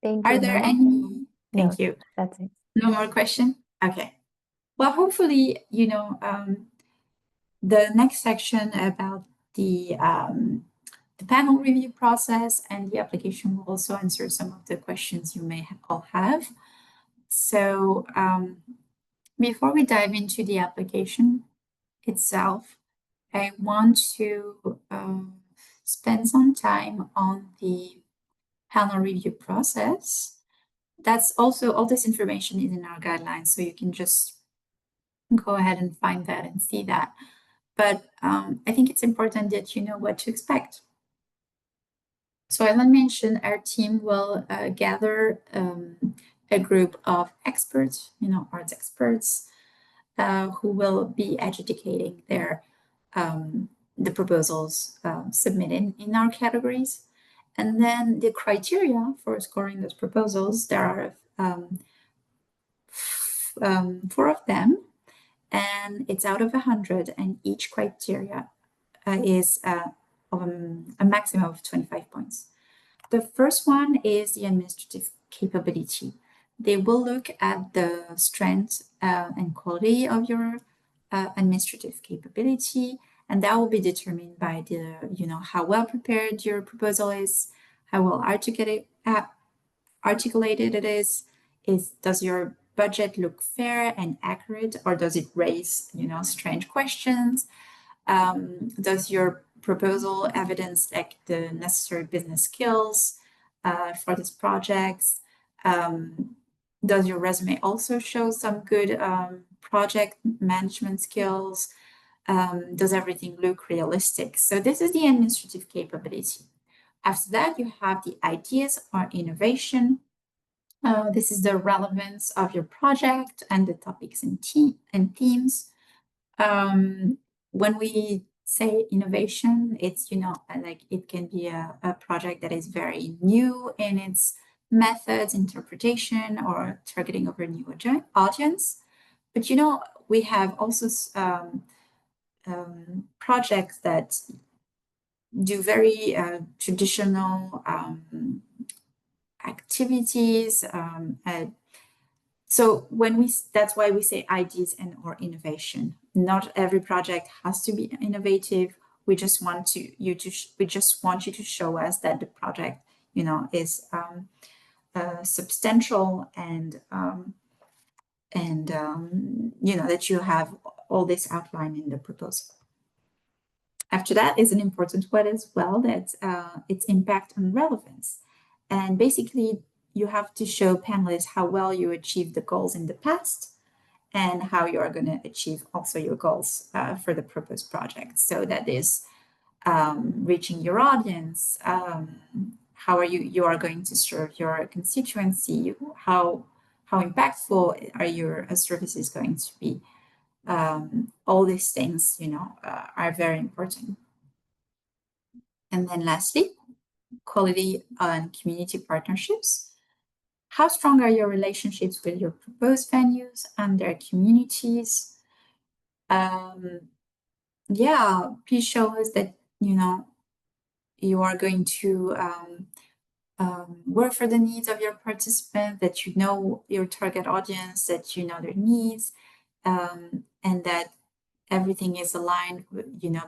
Thank Are you, there Mona. any? No, Thank you. that's it. No more question? Okay. Well, hopefully, the next section about the panel review process and the application will also answer some of the questions you may all have. So before we dive into the application itself, I want to spend some time on the panel review process. That's also, all this information is in our guidelines, so you can just go ahead and find that and see that. But I think it's important that you know what to expect. So as I mentioned, our team will gather a group of experts, arts experts, who will be adjudicating the proposals submitted in our categories. And then the criteria for scoring those proposals, there are four of them, and it's out of 100, and each criteria is a maximum of 25 points. The first one is the administrative capability. They will look at the strength and quality of your administrative capability, and that will be determined by how well prepared your proposal is, how well articulated it is. Does your budget look fair and accurate, or does it raise strange questions? Does your proposal evidence like the necessary business skills for these projects? Does your resume also show some good project management skills? Does everything look realistic? So this is the administrative capability. After that, you have the ideas or innovation. This is the relevance of your project and the topics and themes. When we say innovation, it's, like it can be a project that is very new in its methods, interpretation, or targeting of a new audience. But, we have also projects that do very traditional activities. So that's why we say ideas and or innovation. Not every project has to be innovative. We just want you to show us that the project, is substantial and that you have all this outlined in the proposal. After that is an important one as well, that's its impact on relevance. And basically, you have to show panelists how well you achieved the goals in the past and how you are going to achieve also your goals for the proposed project. So that is reaching your audience, how you are going to serve your constituency, how impactful are your services going to be. All these things, are very important. And then lastly, quality and community partnerships. How strong are your relationships with your proposed venues and their communities? Yeah, please show us that, you are going to work for the needs of your participants, that you know your target audience, that you know their needs, and that everything is aligned,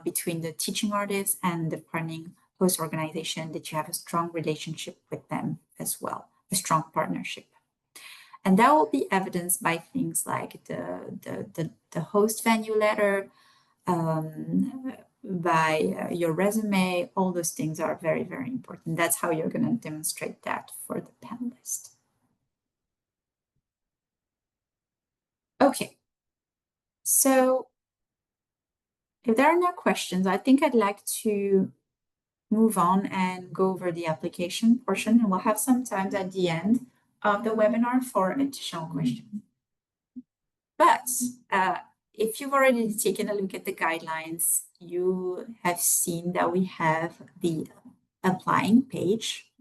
between the teaching artists and the partnering host organization, that you have a strong relationship with them as well, a strong partnership. And that will be evidenced by things like the host venue letter, by your resume. All those things are very, very important. That's how you're going to demonstrate that for the panelist. Okay. So if there are no questions, I think I'd like to move on and go over the application portion, and we'll have some time at the end of the webinar for additional questions. But if you've already taken a look at the guidelines, you have seen that we have the applying page.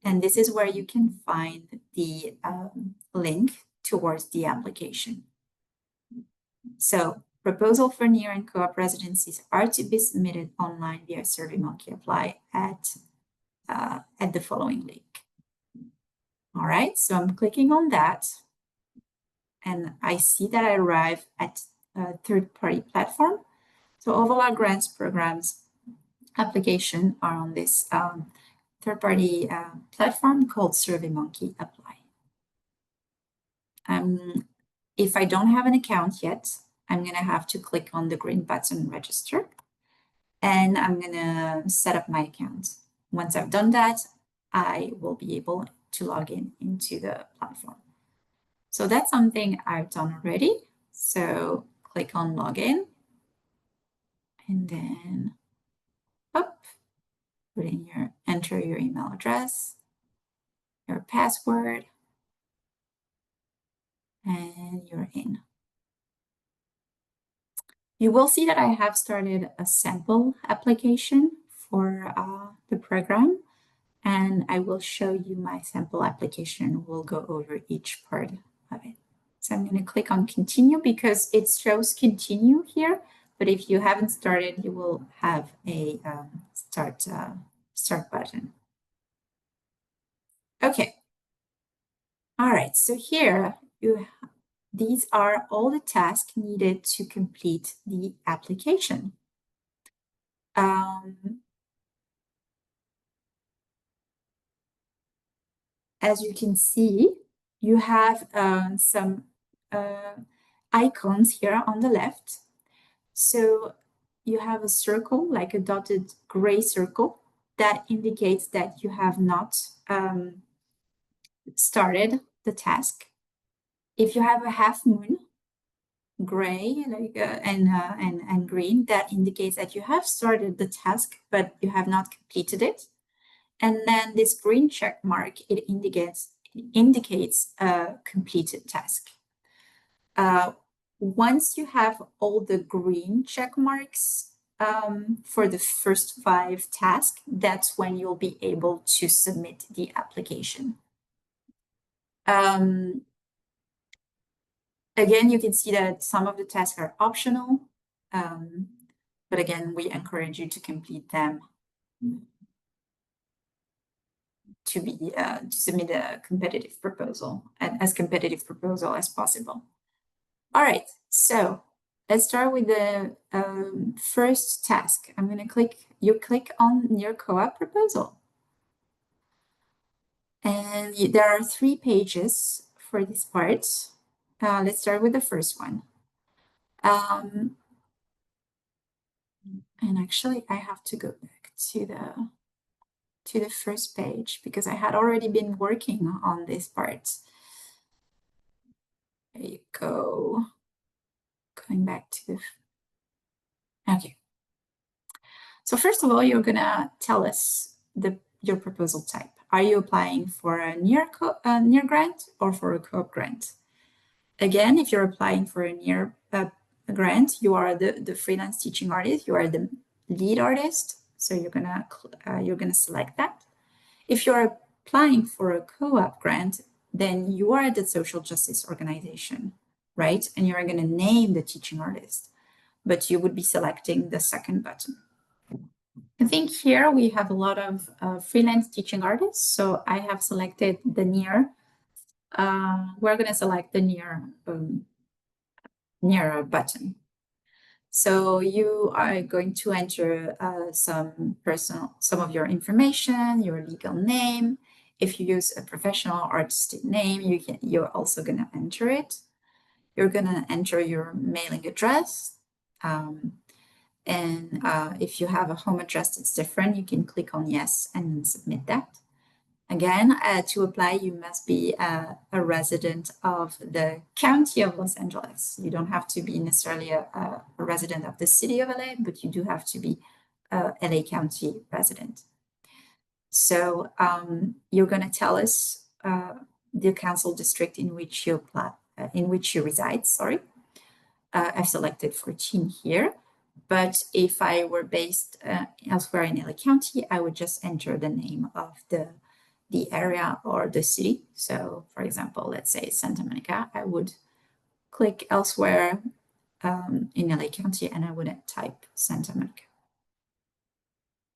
And this is where you can find the link towards the application. So proposal for near and co-op residencies are to be submitted online via SurveyMonkey Apply at the following link. All right, so I'm clicking on that, and I see that I arrive at a third-party platform. So all of our grants programs application are on this third-party platform called SurveyMonkey Apply. If I don't have an account yet, I'm going to have to click on the green button, register, and I'm going to set up my account. Once I've done that, I will be able to log into the platform. So that's something I've done already. So click on login, and then enter your email address, your password, and you're in. You will see that I have started a sample application for the program, and I will show you my sample application. We'll go over each part of it. So I'm going to click on continue because it shows continue here, but if you haven't started, you will have a start button. Okay. All right, so here these are all the tasks needed to complete the application. As you can see, you have some icons here on the left. So you have a circle, like a dotted gray circle, that indicates that you have not started the task. If you have a half moon, gray, like and green, that indicates that you have started the task, but you have not completed it. And then this green check mark, it indicates a completed task. Once you have all the green check marks for the first 5 tasks, that's when you'll be able to submit the application. Again, you can see that some of the tasks are optional. But again, we encourage you to complete them to submit a competitive proposal, as competitive proposal as possible. All right, so let's start with the first task. I'm gonna you click on your co-op proposal. And there are 3 pages for this part. Let's start with the first one. And actually I have to go back to the first page because I had already been working on this part. There you go. Going back to okay. So first of all, you're gonna tell us your proposal type. Are you applying for a near grant or for a co-op grant? Again, if you're applying for a near grant, you are the freelance teaching artist. You are the lead artist, so you're gonna select that. If you're applying for a co-op grant, then you are the social justice organization, right? And you're gonna name the teaching artist, but you would be selecting the second button. I think here we have a lot of freelance teaching artists, so I have selected the near. We're gonna select the near button. So you are going to enter some of your information, your legal name. If you use a professional artistic name, you're also going to enter it. You're going to enter your mailing address. And if you have a home address that's different, you can click on yes and submit that. Again, to apply, you must be a resident of the county of Los Angeles. You don't have to be necessarily a resident of the city of LA, but you do have to be a LA County resident. So you're going to tell us the council district in which you apply, in which you reside. Sorry, I've selected 14 here. But if I were based elsewhere in LA County, I would just enter the name of the area or the city. So for example, let's say Santa Monica, I would click elsewhere in LA County and I would type Santa Monica.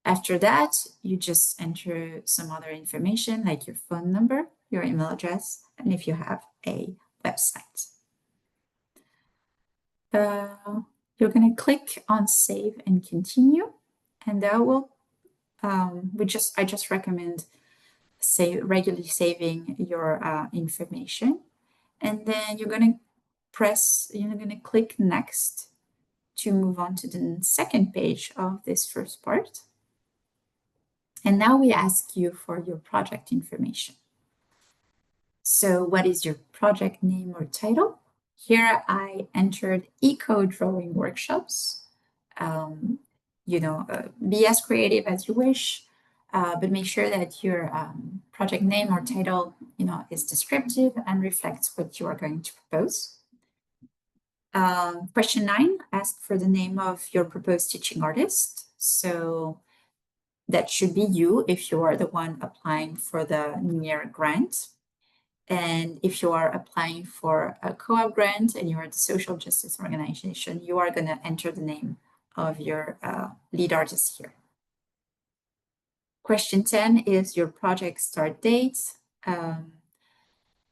After that, you just enter some other information like your phone number, your email address, and if you have a website. You're going to click on save and continue, and that will I just recommend regularly saving your information, and then you're going to click next to move on to the second page of this first part. And now we ask you for your project information. So what is your project name or title? Here I entered eco drawing workshops. Be as creative as you wish. But make sure that your project name or title, is descriptive and reflects what you are going to propose. Question 9, ask for the name of your proposed teaching artist. So that should be you if you are the one applying for the near grant. And if you are applying for a co-op grant and you are the social justice organization, you are going to enter the name of your lead artist here. Question 10 is your project start date.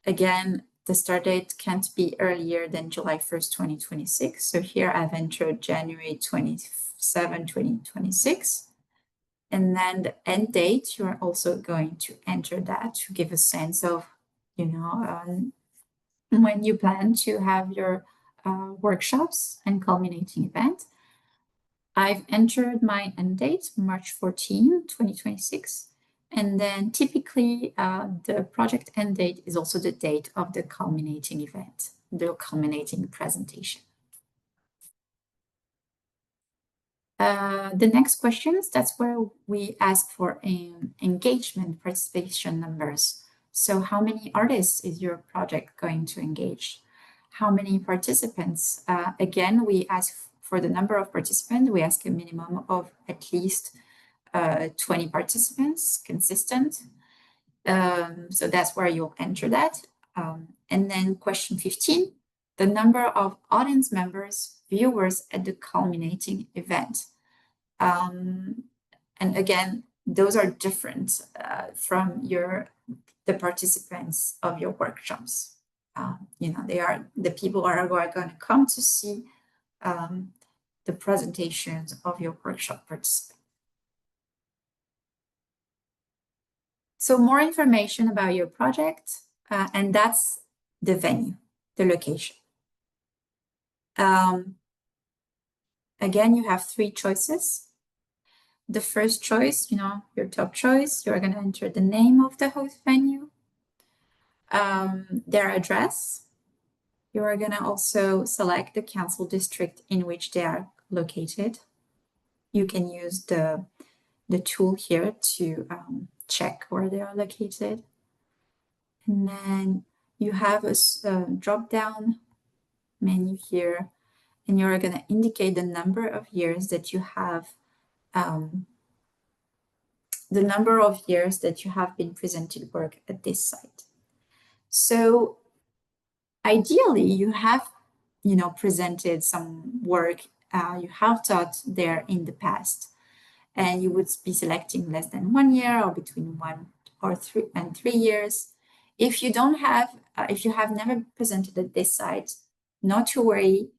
Again, the start date can't be earlier than July 1st, 2026. So here I've entered January 27, 2026. And then the end date, you're also going to enter that to give a sense of, when you plan to have your workshops and culminating event. I've entered my end date, March 14, 2026. And then typically the project end date is also the date of the culminating event, the culminating presentation. The next questions, that's where we ask for engagement participation numbers. So how many artists is your project going to engage? How many participants? Again, we ask for the number of participants. We ask a minimum of at least 20 participants, consistent. So that's where you'll enter that. And then question 15, the number of audience members, viewers at the culminating event. And again, those are different from the participants of your workshops. They are the people are going to come to see the presentations of your workshop participants. So more information about your project, and that's the venue, the location. Again, you have 3 choices. The first choice, your top choice, you're going to enter the name of the host venue, their address. You are going to also select the council district in which they are located. You can use the tool here to check where they are located. And then you have a drop-down menu here, and you're going to indicate the number of years that you have been presented work at this site. So ideally, you have, presented some work you have taught there in the past, and you would be selecting less than 1 year or between 1 or 3 and 3 years. If you don't have, if you have never presented at this site, not to worry,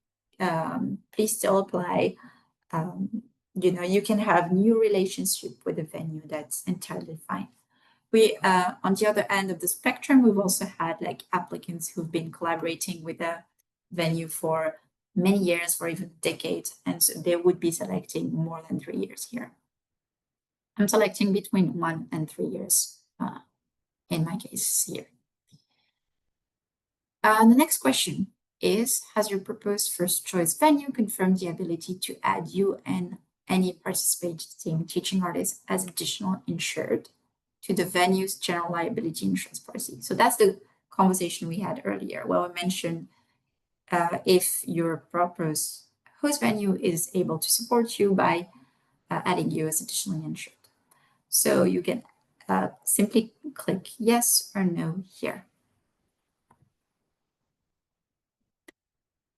please still apply. You can have new relationship with the venue. That's entirely fine. We, on the other end of the spectrum, we've also had applicants who've been collaborating with a venue for many years, for even decades, and so they would be selecting more than 3 years here. I'm selecting between 1 and 3 years in my case here. The next question is, has your proposed first choice venue confirmed the ability to add you and any participating teaching artist as additional insured to the venue's general liability insurance policy? So that's the conversation we had earlier, where we mentioned if your proposed host venue is able to support you by adding you as additionally insured. So you can simply click yes or no here.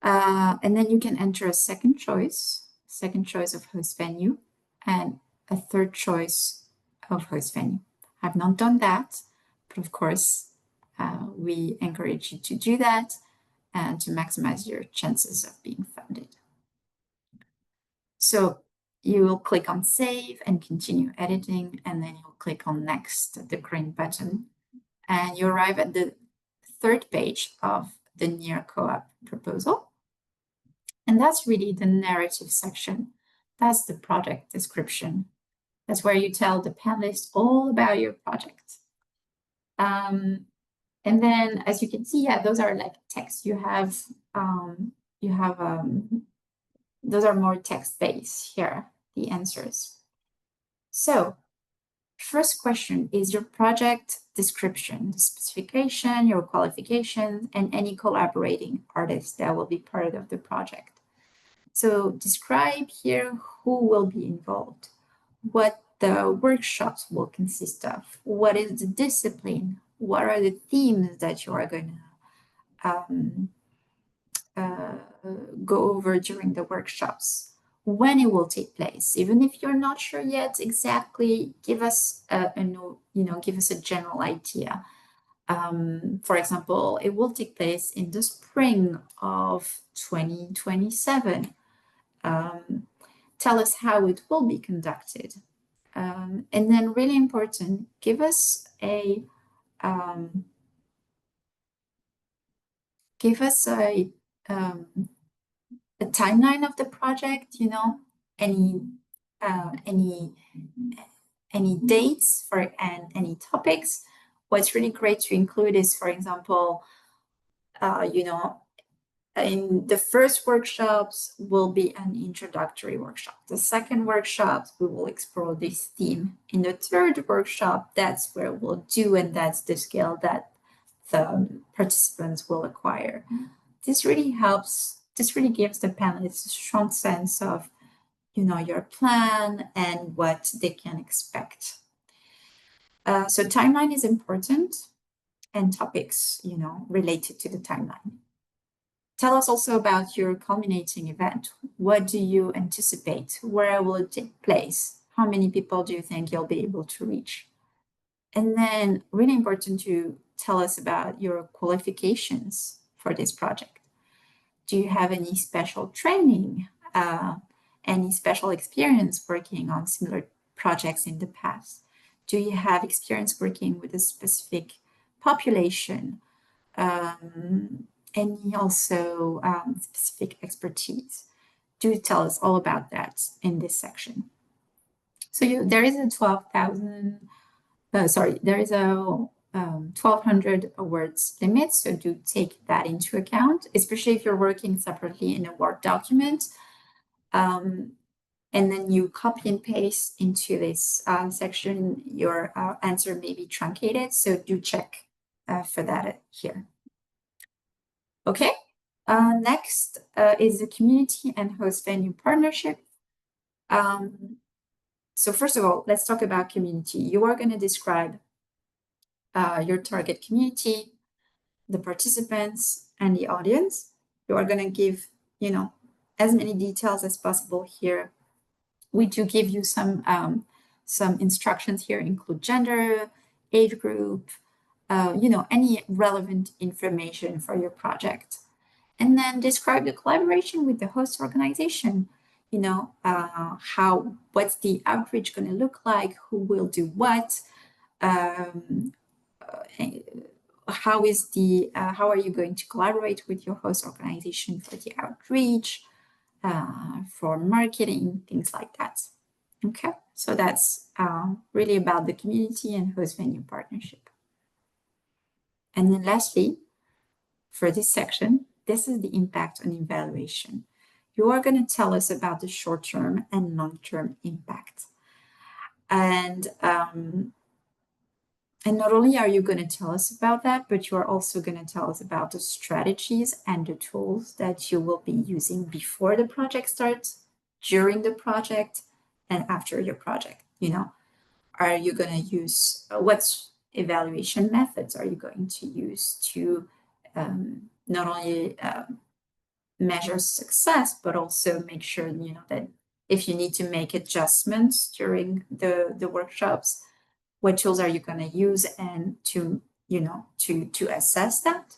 And then you can enter a second choice of host venue, and a third choice of host venue. I've not done that, but of course, we encourage you to do that and to maximize your chances of being funded. So you will click on save and continue editing, and then you'll click on next, the green button, and you arrive at the 3rd page of the NEAR co-op proposal. And that's really the narrative section. That's the project description. That's where you tell the panelists all about your project. And then, as you can see, yeah, those are text. Those are more text-based here, the answers. So, first question is your project description, the specification, your qualifications, and any collaborating artists that will be part of the project. So describe here who will be involved, what the workshops will consist of, what is the discipline, what are the themes that you are going to go over during the workshops, when it will take place. Even if you're not sure yet exactly, give us give us a general idea. For example, it will take place in the spring of 2027. Tell us how it will be conducted. And then really important, give us a timeline of the project, any dates and any topics. What's really great to include is, for example, in the first workshops will be an introductory workshop. The second workshop, we will explore this theme. In the third workshop, that's where we'll do, and that's the skill that the participants will acquire. This really helps, this really gives the panelists a strong sense of, your plan and what they can expect. So timeline is important, and topics, related to the timeline. Tell us also about your culminating event. What do you anticipate? Where will it take place? How many people do you think you'll be able to reach? And then really important to tell us about your qualifications for this project. Do you have any special training, any special experience working on similar projects in the past? Do you have experience working with a specific population? Any also specific expertise? Do tell us all about that in this section. So there is a 12,000, there is a 1,200 words limit, so do take that into account, especially if you're working separately in a Word document. And then you copy and paste into this section, your answer may be truncated, so do check for that here. Okay, next is the community and host venue partnership. So first of all, let's talk about community. You are going to describe your target community, the participants, and the audience. You are going to give, as many details as possible here. We do give you some instructions here, include gender, age group, any relevant information for your project. And then describe the collaboration with the host organization. What's the outreach going to look like? Who will do what? How are you going to collaborate with your host organization for the outreach, for marketing, things like that? Okay, so that's really about the community and host venue partnership. And then lastly, for this section, this is the impact on evaluation. You are going to tell us about the short-term and long-term impact. And not only are you going to tell us about that, but you are also going to tell us about the strategies and the tools that you will be using before the project starts, during the project, and after your project. Are you going to use, what evaluation methods are you going to use to not only measure success, but also make sure, that if you need to make adjustments during the workshops, what tools are you going to use and to assess that?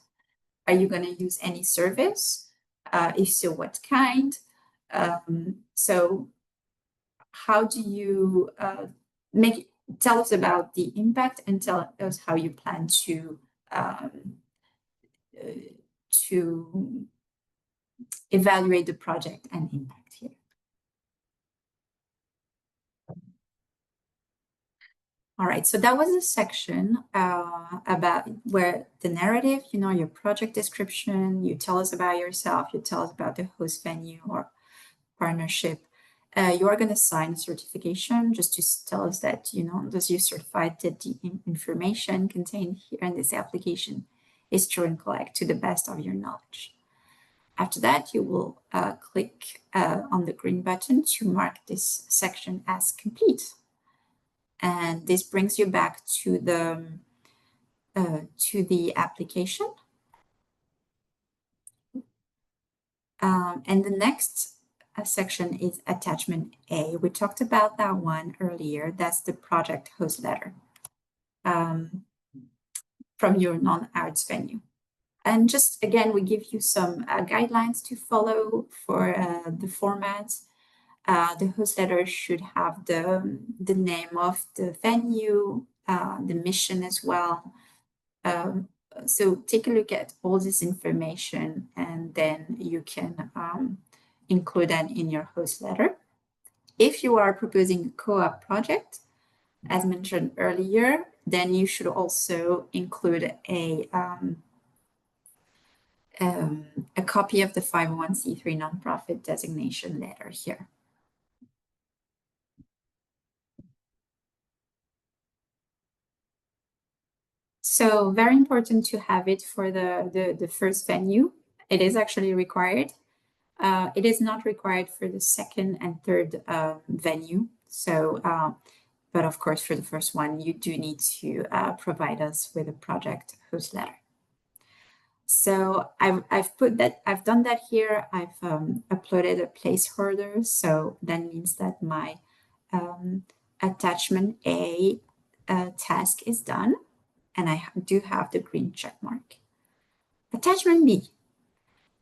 Are you going to use any service? If so, what kind? So how do you tell us about the impact and tell us how you plan to evaluate the project and impact here. All right, so that was a section about where the narrative, your project description, you tell us about yourself, you tell us about the host venue or partnership. You are going to sign a certification just to tell us that, does you certify that the information contained here in this application is true and correct to the best of your knowledge. After that, you will click on the green button to mark this section as complete. And this brings you back to the application. And the next section is attachment A. We talked about that one earlier. That's the project host letter from your non-arts venue. And just again, we give you some guidelines to follow for the format. The host letter should have the name of the venue, the mission as well. So take a look at all this information and then you can include that in your host letter. If you are proposing a co-op project, as mentioned earlier, then you should also include a copy of the 501c3 nonprofit designation letter here. So very important to have it for the first venue. It is actually required. It is not required for the second and third venue. So, but of course, for the first one, you do need to provide us with a project host letter. So I've done that here. I've uploaded a placeholder. So that means that my attachment A task is done, and I do have the green check mark. Attachment B.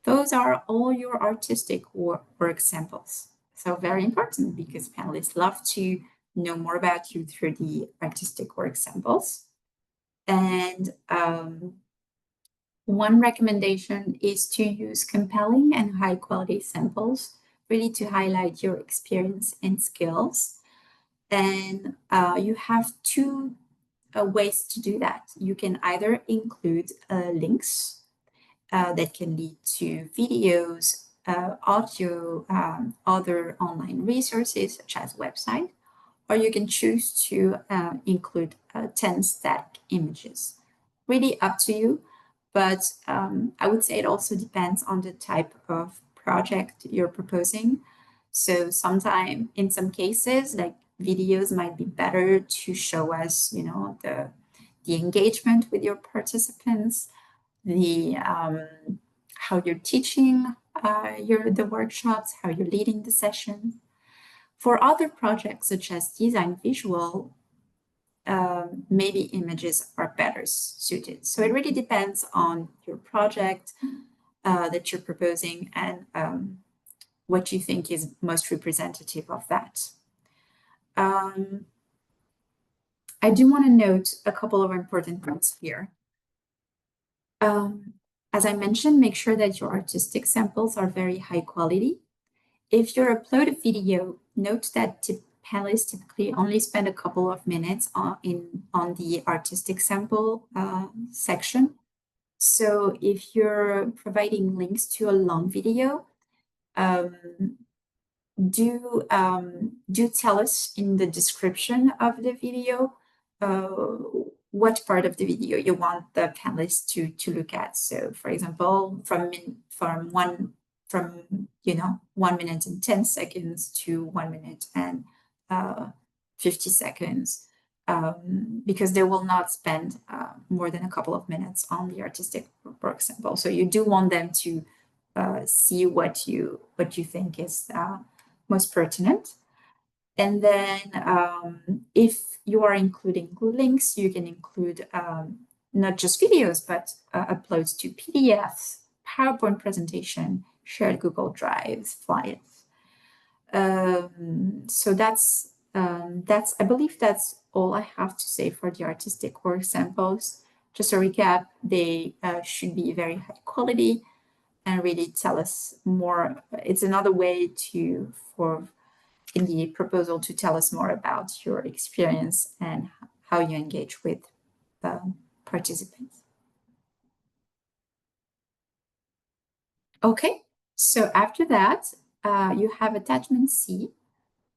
Those are all your artistic work samples. So very important because panelists love to know more about you through the artistic work samples. And one recommendation is to use compelling and high quality samples, really to highlight your experience and skills. And you have two ways to do that. You can either include links that can lead to videos, audio, other online resources such as website, or you can choose to include 10 static images. Really up to you, but I would say it also depends on the type of project you're proposing. So sometimes, in some cases, like videos might be better to show us, you know, the engagement with your participants, the how you're teaching the workshops, how you're leading the session. For other projects such as design visual, maybe images are better suited. So it really depends on your project that you're proposing and what you think is most representative of that. I do want to note a couple of important points here. As I mentioned, make sure that your artistic samples are very high quality. If you upload a video, note that panelists typically only spend a couple of minutes on the artistic sample section. So if you're providing links to a long video, do tell us in the description of the video what part of the video you want the panelists to look at. So for example, from 1 minute and 10 seconds to 1 minute and 50 seconds, because they will not spend more than a couple of minutes on the artistic work sample. So you do want them to see what you think is most pertinent. And then if you are including links, you can include not just videos, but uploads to PDFs, PowerPoint presentation, shared Google Drives, flyers. So that's I believe that's all I have to say for the artistic work samples. Just a recap, they should be very high quality and really tell us more. It's another way in the proposal to tell us more about your experience and how you engage with participants. Okay, so after that, you have attachment C,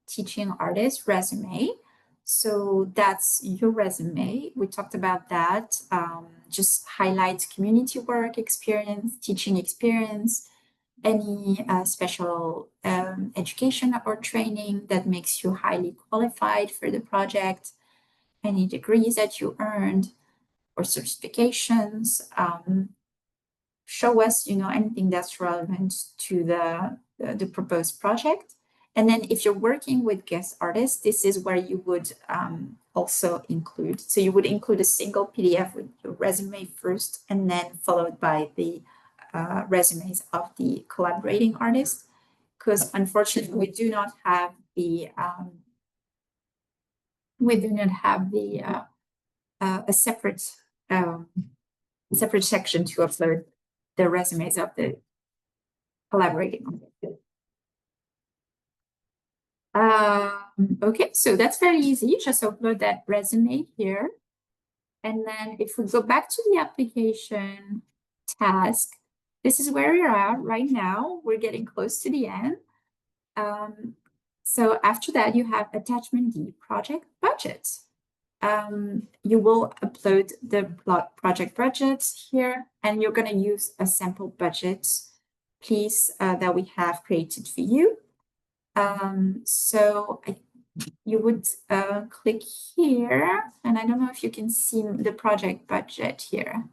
teaching artist resume. So that's your resume. We talked about that. Just highlight community work experience, teaching experience, any special education or training that makes you highly qualified for the project, any degrees that you earned or certifications. Show us, anything that's relevant to the proposed project. And then if you're working with guest artists, this is where you would also include. So you would include a single PDF with your resume first, and then followed by the resumes of the collaborating artists, because unfortunately we do not have the a separate section to upload the resumes of the collaborating artists. Okay, so that's very easy. Just upload that resume here. And then if we go back to the application task, this is where we're at right now. We're getting close to the end. So after that, you have attachment D, project budget. You will upload the project budget here, and you're going to use a sample budget, please, that we have created for you. So you would click here, and I don't know if you can see the project budget here.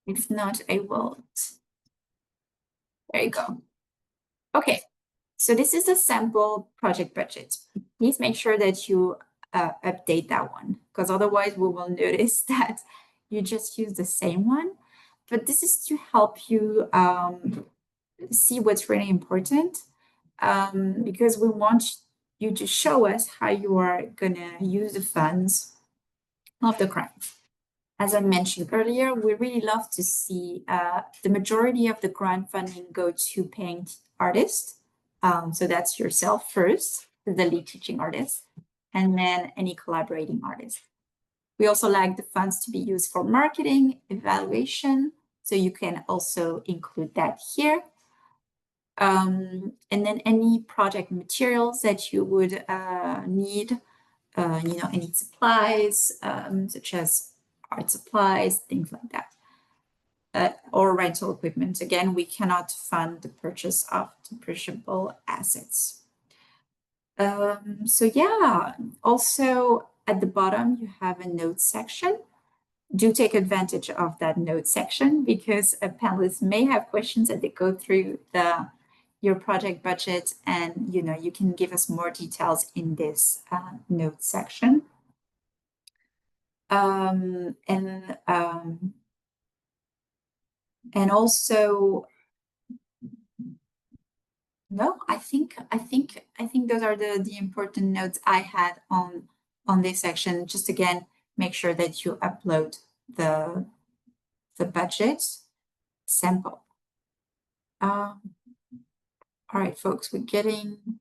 If not, I will. There you go. Okay, so this is a sample project budget. Please make sure that you update that one, because otherwise we will notice that you just use the same one. But this is to help you see what's really important, because we want you to show us how you are gonna use the funds of the grant. As I mentioned earlier, we really love to see the majority of the grant funding go to paying artists. So that's yourself first, the lead teaching artist, and then any collaborating artist. We also like the funds to be used for marketing, evaluation, so you can also include that here. And then any project materials that you would need, any supplies, such as art supplies, things like that. Or rental equipment. Again, we cannot fund the purchase of depreciable assets. So yeah, also at the bottom, you have a notes section. Do take advantage of that notes section, because panelists may have questions as they go through your project budget, and you can give us more details in this notes section. And also, no, I think those are the important notes I had on this section. Just again, make sure that you upload the budget sample. All right, folks, we're getting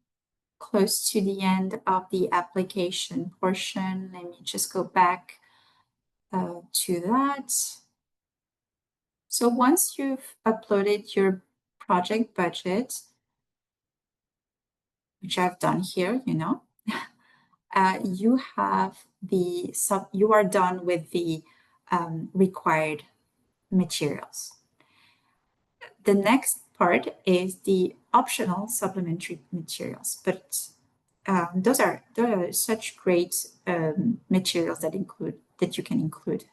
close to the end of the application portion. Let me just go back to that. So once you've uploaded your project budget, which I've done here, you are done with the required materials. The next part is the optional supplementary materials, but those are such great materials that you can include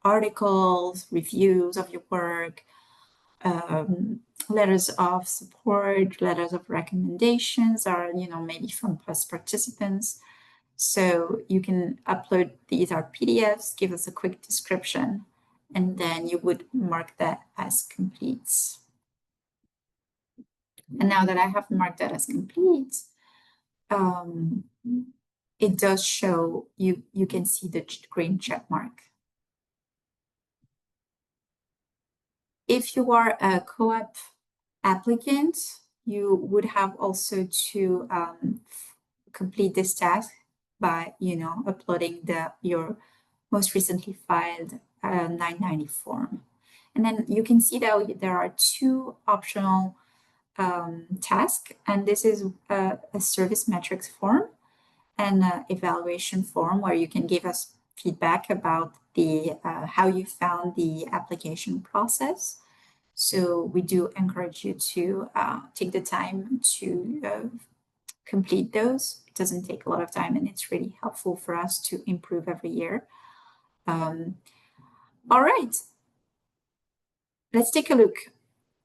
articles, reviews of your work, letters of support, letters of recommendations, or maybe from past participants. So you can upload these are PDFs, give us a quick description, and then you would mark that as complete. And now that I have marked that as complete, it does show you can see the green check mark. If you are a co-op applicant, you would have also to complete this task by uploading your most recently filed 990 form. And then you can see that there are two optional tasks, and this is a service metrics form and an evaluation form where you can give us feedback about how you found the application process. So we do encourage you to take the time to complete those. It doesn't take a lot of time, and it's really helpful for us to improve every year. All right, let's take a look.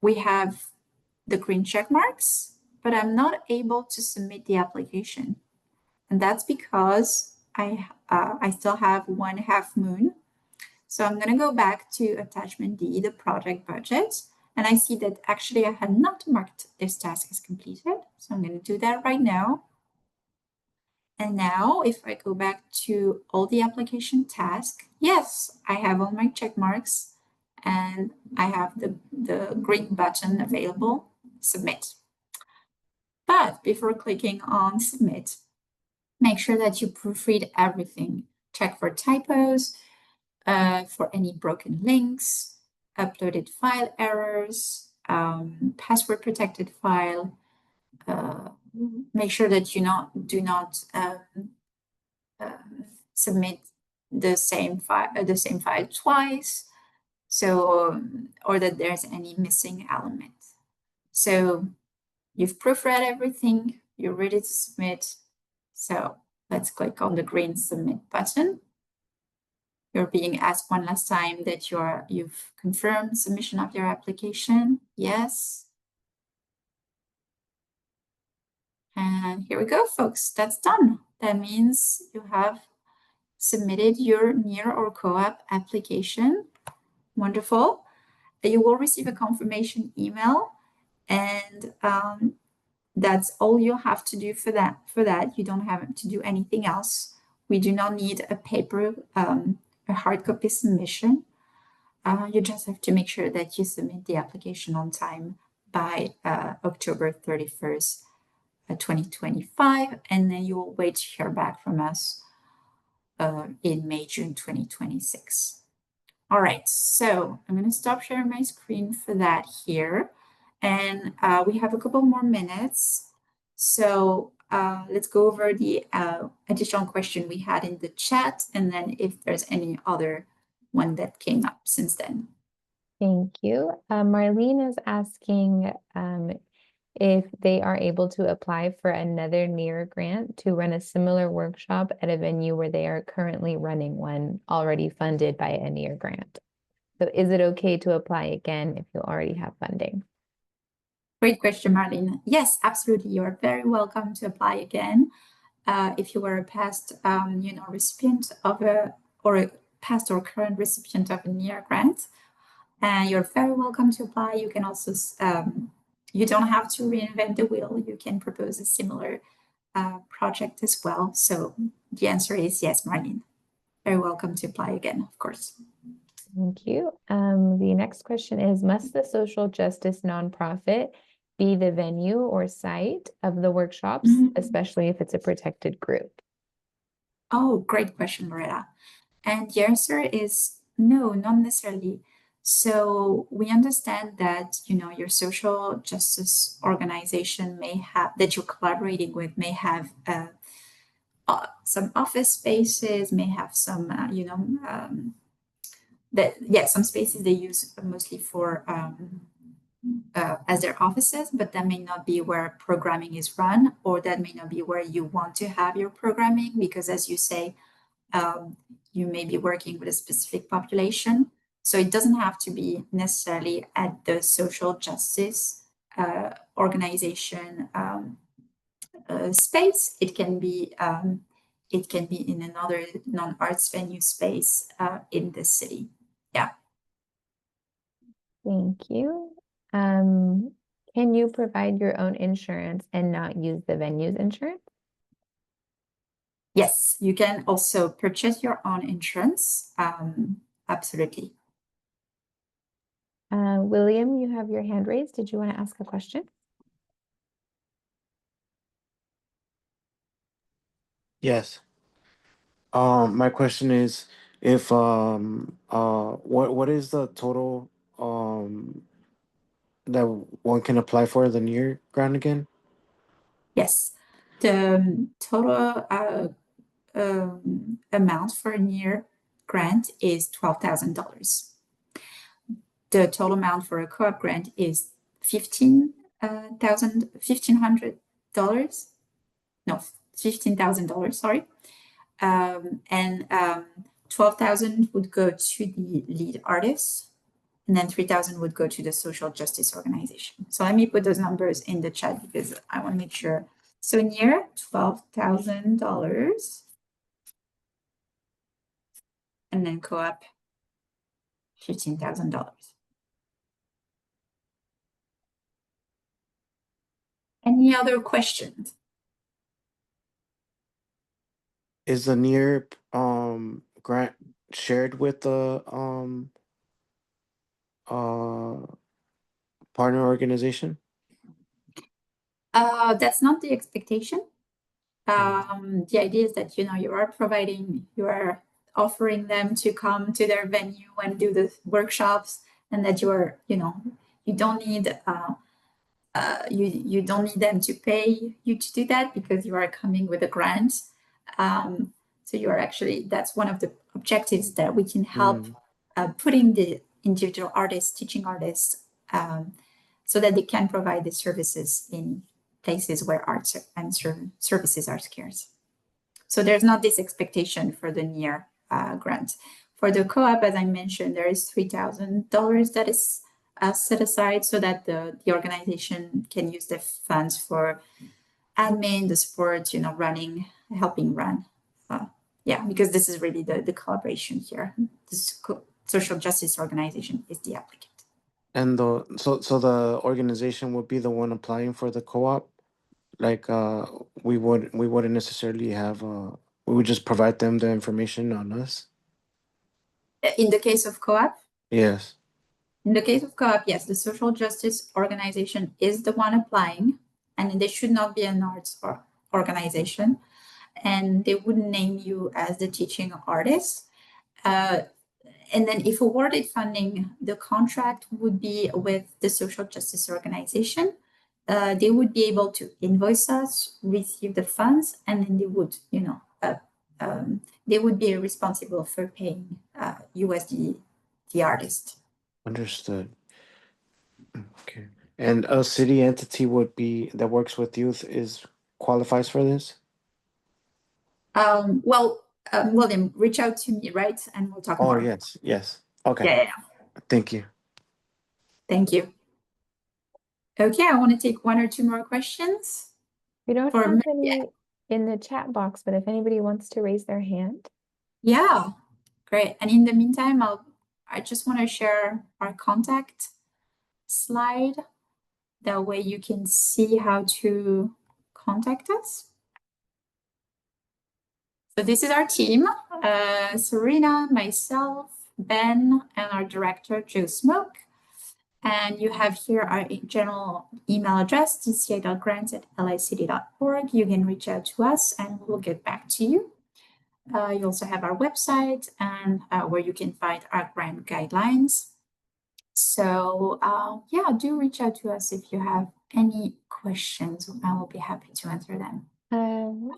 We have the green check marks, but I'm not able to submit the application. And that's because I still have 1/2 moon. So I'm gonna go back to attachment D, the project budget, and I see that actually I had not marked this task as completed. So I'm gonna do that right now. And now if I go back to all the application tasks, yes, I have all my check marks and I have the green button available, submit. But before clicking on submit, make sure that you proofread everything. Check for typos, for any broken links, uploaded file errors, password protected file. Make sure that you do not submit the same file twice, so or that there's any missing element. So you've proofread everything, you're ready to submit. So let's click on the green submit button. You're being asked one last time that you've confirmed submission of your application. Yes. And here we go, folks. That's done. That means you have submitted your NEAR or co-op application. Wonderful. You will receive a confirmation email, and that's all you have to do for that. You don't have to do anything else. We do not need a paper, a hard copy submission. You just have to make sure that you submit the application on time by October 31st, 2025, and then you will wait to hear back from us in May, June 2026. All right, so I'm going to stop sharing my screen for that here. And we have a couple more minutes. So let's go over the additional question we had in the chat, and then if there's any other one that came up since then. Thank you. Marlene is asking if they are able to apply for another NEAR grant to run a similar workshop at a venue where they are currently running one already funded by a NEAR grant. So is it okay to apply again if you already have funding? Great question, Marlene. Yes, absolutely. You're very welcome to apply again. If you were a past, recipient of a past or current recipient of a NEAR grant, and you're very welcome to apply. You can also, you don't have to reinvent the wheel. You can propose a similar project as well. So the answer is yes, Marlene. Very welcome to apply again, of course. Thank you. The next question is, must the social justice nonprofit be the venue or site of the workshops, especially if it's a protected group? Oh, great question, Loretta. And the answer is no, not necessarily. So we understand that, your social justice organization may have, that you're collaborating with, may have some office spaces, may have some, some spaces they use mostly for as their offices, but that may not be where programming is run, or that may not be where you want to have your programming, because as you say, you may be working with a specific population. So it doesn't have to be necessarily at the social justice organization space. It can be in another non-arts venue space in the city. Yeah. Thank you. Can you provide your own insurance and not use the venue's insurance? Yes, you can also purchase your own insurance. Absolutely. William, you have your hand raised. Did you want to ask a question? Yes. My question is, if what is the total that one can apply for the NEAR grant again? Yes, the total amount for a NEAR grant is $12,000. The total amount for a co-op grant is $1,500. No, $15,000. Sorry, and 12,000 would go to the lead artist, and then 3,000 would go to the social justice organization. So let me put those numbers in the chat because I want to make sure. So NEAR, $12,000, and then co-op, $15,000. Any other questions? Is the NEAR grant shared with the partner organization? That's not the expectation. The idea is that you are offering them to come to their venue and do the workshops, and that you don't need you don't need them to pay you to do that because you are coming with a grant. So you are actually, that's one of the objectives, that we can help putting the individual artists, teaching artists, so that they can provide the services in places where arts and services are scarce. So there's not this expectation for the NEAR grant. For the co-op, as I mentioned, there is $3,000 that is set aside so that the organization can use the funds for admin, the support, running, helping run. Yeah, because this is really the collaboration here. This social justice organization is the applicant. And so the organization would be the one applying for the co-op. Like we wouldn't necessarily have we would just provide them the information on us. In the case of co-op, Yes. in the case of co-op, yes, the social justice organization is the one applying, and they should not be an arts organization, and they wouldn't name you as the teaching artist. And then if awarded funding, the contract would be with the social justice organization. They would be able to invoice us, receive the funds, and then they would, they would be responsible for paying USD the artist. Understood. Okay. And a city entity would be that works with youth is qualifies for this? William, reach out to me, right? And we'll talk Oh, more. yes. Yes. Okay. Yeah. Thank you. Thank you. Okay, I want to take one or two more questions. We don't have any in the chat box, but if anybody wants to raise their hand. Yeah, great. And in the meantime, I just want to share our contact slide. That way you can see how to contact us. So this is our team, Serena, myself, Ben, and our director, Joe Smoke. And you have here our general email address, dca.grants@licity.org. You can reach out to us and we'll get back to you. You also have our website and where you can find our grant guidelines. So yeah, do reach out to us if you have any questions. I will be happy to answer them.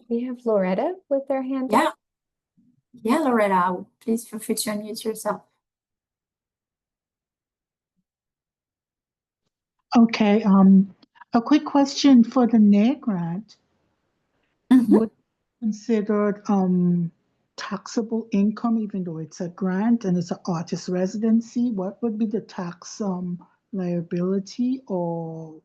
We have Loretta with their hand Yeah. up. Yeah, Loretta, please feel free to unmute yourself. Okay, a quick question for the NAIR grant. Would it be considered taxable income, even though it's a grant and it's an artist residency? What would be the tax liability? And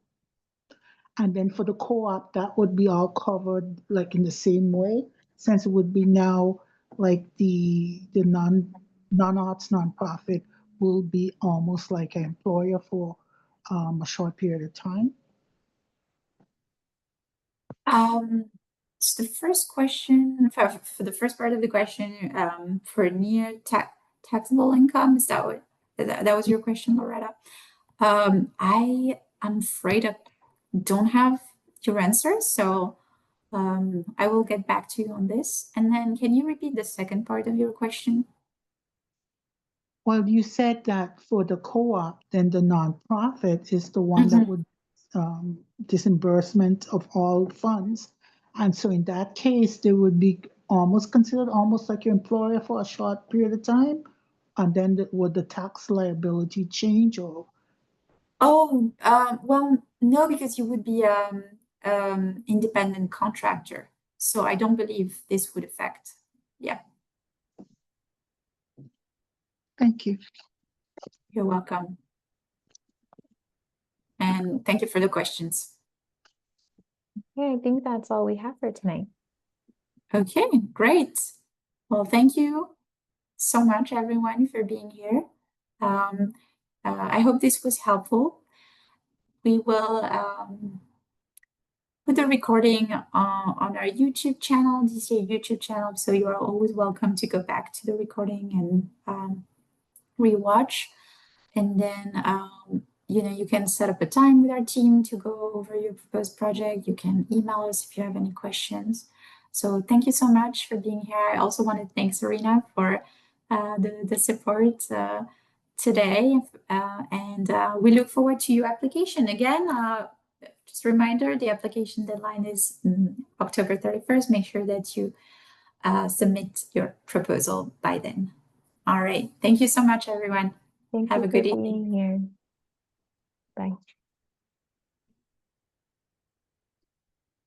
then for the co-op, that would be all covered like in the same way, since it would be now like the non-arts nonprofit will be almost like an employer for a short period of time. So the first question for the first part of the question, for near taxable income, is that what that was your question, Loretta? I'm afraid I don't have your answer, so I will get back to you on this. And then can you repeat the second part of your question? Well, you said that for the co-op, then the nonprofit is the one that would disbursement of all funds. And so in that case, they would be almost considered almost like your employer for a short period of time. And then would the tax liability change or? Oh, well, no, because you would be independent contractor. So I don't believe this would affect. Yeah. Thank you. You're welcome. And thank you for the questions. Okay, I think that's all we have for tonight. Okay, great. Well, thank you so much, everyone, for being here. I hope this was helpful. We will put the recording on our YouTube channel, DCA YouTube channel, so you are always welcome to go back to the recording and rewatch. And then you can set up a time with our team to go over your proposed project. You can email us if you have any questions. So thank you so much for being here. I also want to thank Serena for the support today. And we look forward to your application. Again, just a reminder, the application deadline is October 31st. Make sure that you submit your proposal by then. All right. Thank you so much, everyone. Thank Have you a good for evening. being here. Bye.